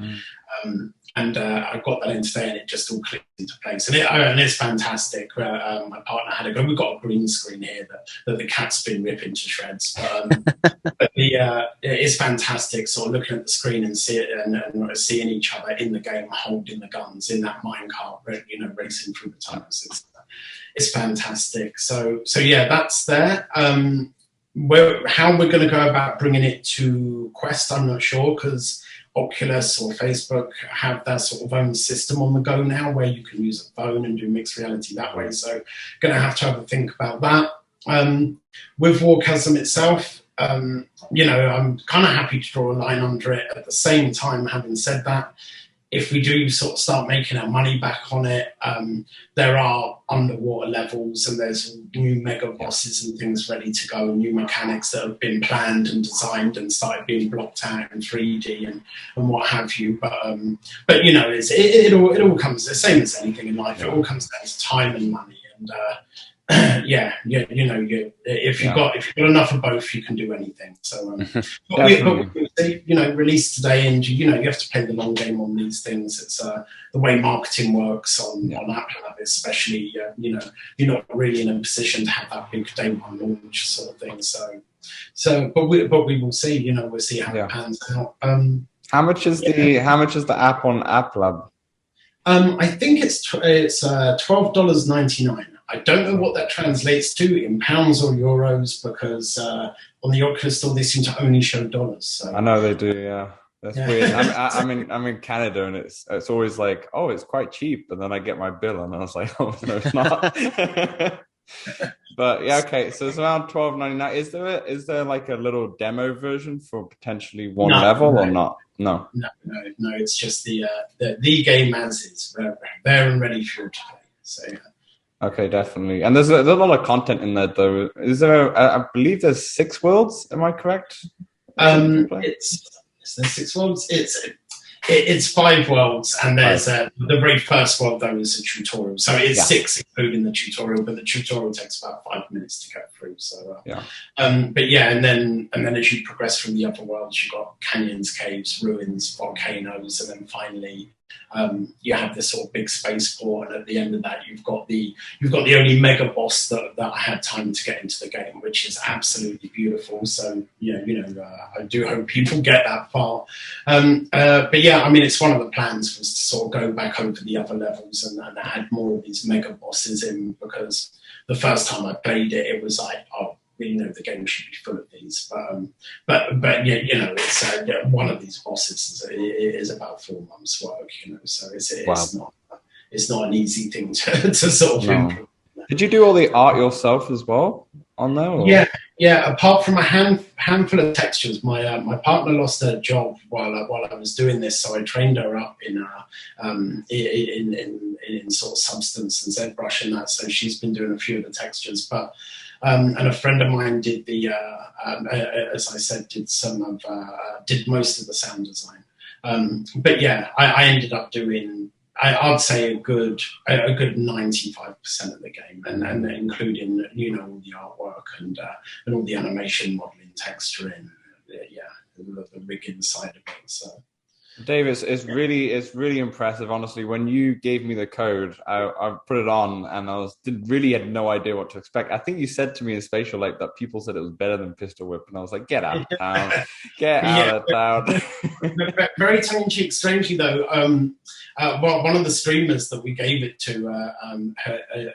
Speaker 3: And I got that in today, and it just all clicked into place. And it's fantastic. My partner had a go. We've got a green screen here that the cat's been ripping to shreds. But it's fantastic. Sort of looking at the screen and seeing each other in the game, holding the guns in that minecart, racing through the tunnels. It's fantastic. So yeah, that's there. How we're going to go about bringing it to Quest, I'm not sure, because Oculus or Facebook have that sort of own system on the go now where you can use a phone and do mixed reality that way. So going to have a think about that. With Warchasm itself, I'm kind of happy to draw a line under it. At the same time, having said that, if we do sort of start making our money back on it, there are underwater levels and there's new mega bosses and things ready to go, and new mechanics that have been planned and designed and started being blocked out in 3D and what have you. But it all comes the same as anything in life. It all comes down to time and money. And if you've got enough of both, you can do anything. So, release today, and you have to play the long game on these things. It's the way marketing works on Apple, especially. You're not really in a position to have that big day one launch sort of thing. But we will see. We'll see how it pans out.
Speaker 1: How much is the app on App Lab?
Speaker 3: I think it's $12.99. I don't know what that translates to in pounds or euros because on the Oculus Store they seem to only show dollars. So.
Speaker 1: I know they do, yeah. That's weird. I'm in Canada, and it's always like, oh, it's quite cheap, and then I get my bill, and I was like, oh no, it's not. But yeah, okay. So it's around $12.99. Is there like a little demo version for potentially one level or not? No.
Speaker 3: It's just the game as is, there and ready for you to play. So yeah.
Speaker 1: Okay, definitely. And there's a lot of content in there, though. Is there? I believe there's 6 worlds. Am I correct?
Speaker 3: Is there 6 worlds? It's 5 worlds, and there's the very first world though is a tutorial. So it's 6 including the tutorial, but the tutorial takes about 5 minutes to go through. So but yeah, and then as you progress from the other worlds, you've got canyons, caves, ruins, volcanoes, and then finally you have this sort of big spaceport, and at the end of that you've got the only mega boss that I had time to get into the game, which is absolutely beautiful. So I do hope people get that far. But yeah, I mean, it's one of the plans was to sort of go back over the other levels and add more of these mega bosses in, because the first time I played it, it was like, oh, the game should be full of these, but yeah, it's one of these bosses is about 4 months' work, so it's not an easy thing to sort of implement.
Speaker 1: Did you do all the art yourself as well on there? Or?
Speaker 3: Yeah. Apart from a handful of textures, my partner lost her job while I was doing this, so I trained her up in sort of Substance and ZBrush and that. So she's been doing a few of the textures, but. And a friend of mine did as I said, did most of the sound design. But yeah, I ended up doing, I'd say a good 95% of the game, and including all the artwork and all the animation, modeling, texturing, the rigging side of it. So.
Speaker 1: Dave, it's really impressive. Honestly, when you gave me the code, I put it on, and I had no idea what to expect. I think you said to me in Spatial Lake that people said it was better than Pistol Whip, and I was like, get out of town, get out of town.
Speaker 3: Very tongue-in-cheek. Strangely though, one of the streamers that we gave it to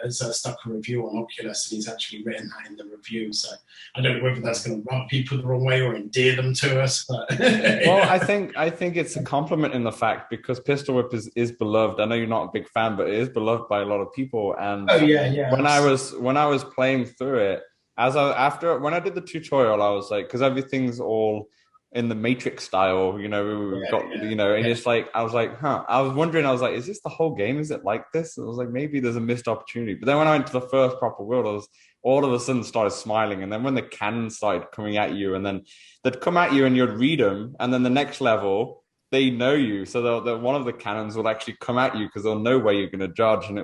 Speaker 3: has stuck a review on Oculus, and he's actually written that in the review. So I don't know whether that's going to rub people the wrong way or endear them to us. But
Speaker 1: well, I think it's a compliment in the fact, because Pistol Whip is beloved. I know you're not a big fan, but it is beloved by a lot of people. And when I was playing through it, when I did the tutorial, I was like, because everything's all in the Matrix style, and it's like, I was like, I was wondering, I was like, is this the whole game? Is it like this? And I was like, maybe there's a missed opportunity. But then when I went to the first proper world, I was all of a sudden started smiling. And then when the cannons started coming at you, and then they'd come at you and you'd read them, and then the next level, they know you, so one of the cannons will actually come at you because they'll know where you're going to judge, and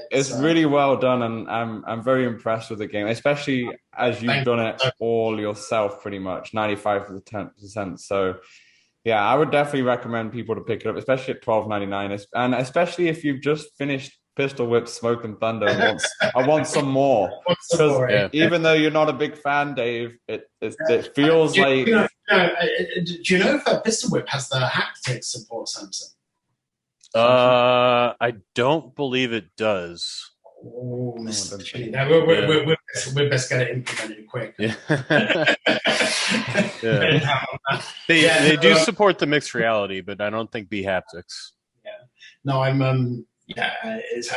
Speaker 1: it's really well done, and I'm very impressed with the game, especially as you've done it all yourself, pretty much 95%. So yeah, I would definitely recommend people to pick it up, especially at $12.99, and especially if you've just finished Pistol Whip, Smoke and Thunder. I want some more. Because even though you're not a big fan, Dave, it feels like.
Speaker 3: Do you know if Pistol Whip has the haptic support, Samson?
Speaker 2: I don't believe it does.
Speaker 3: Oh, we're best get it implemented quick.
Speaker 2: Yeah. They do support the mixed reality, but I don't think bHaptics.
Speaker 3: Yeah. No, I'm. It's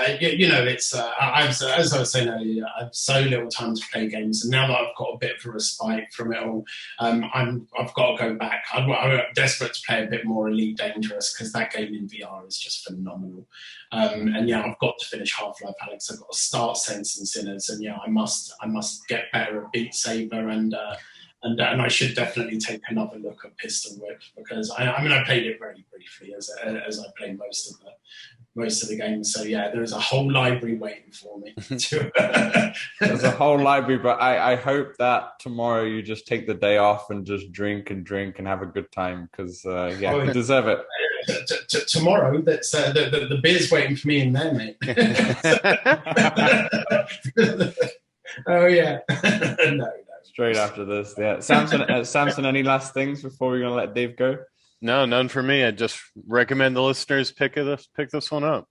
Speaker 3: as I was saying earlier, I have so little time to play games, and now that I've got a bit of a respite from it all, I've got to go back. I'm desperate to play a bit more Elite Dangerous, because that game in VR is just phenomenal. And yeah, I've got to finish Half-Life Alyx. I've got to start Sense and Sinners, and yeah, I must get better at Beat Saber, and I should definitely take another look at Pistol Whip, because I played it very briefly as I played most of the games. So yeah, there is a whole library waiting for me.
Speaker 1: There's a whole library, but I hope that tomorrow you just take the day off and just drink and have a good time, because you deserve it.
Speaker 3: Tomorrow, that's the beer's waiting for me in there, mate. Oh yeah. No.
Speaker 1: Straight after this, yeah. Samson, any last things before we're gonna let Dave go?
Speaker 2: No, none for me. I just recommend the listeners pick this one up.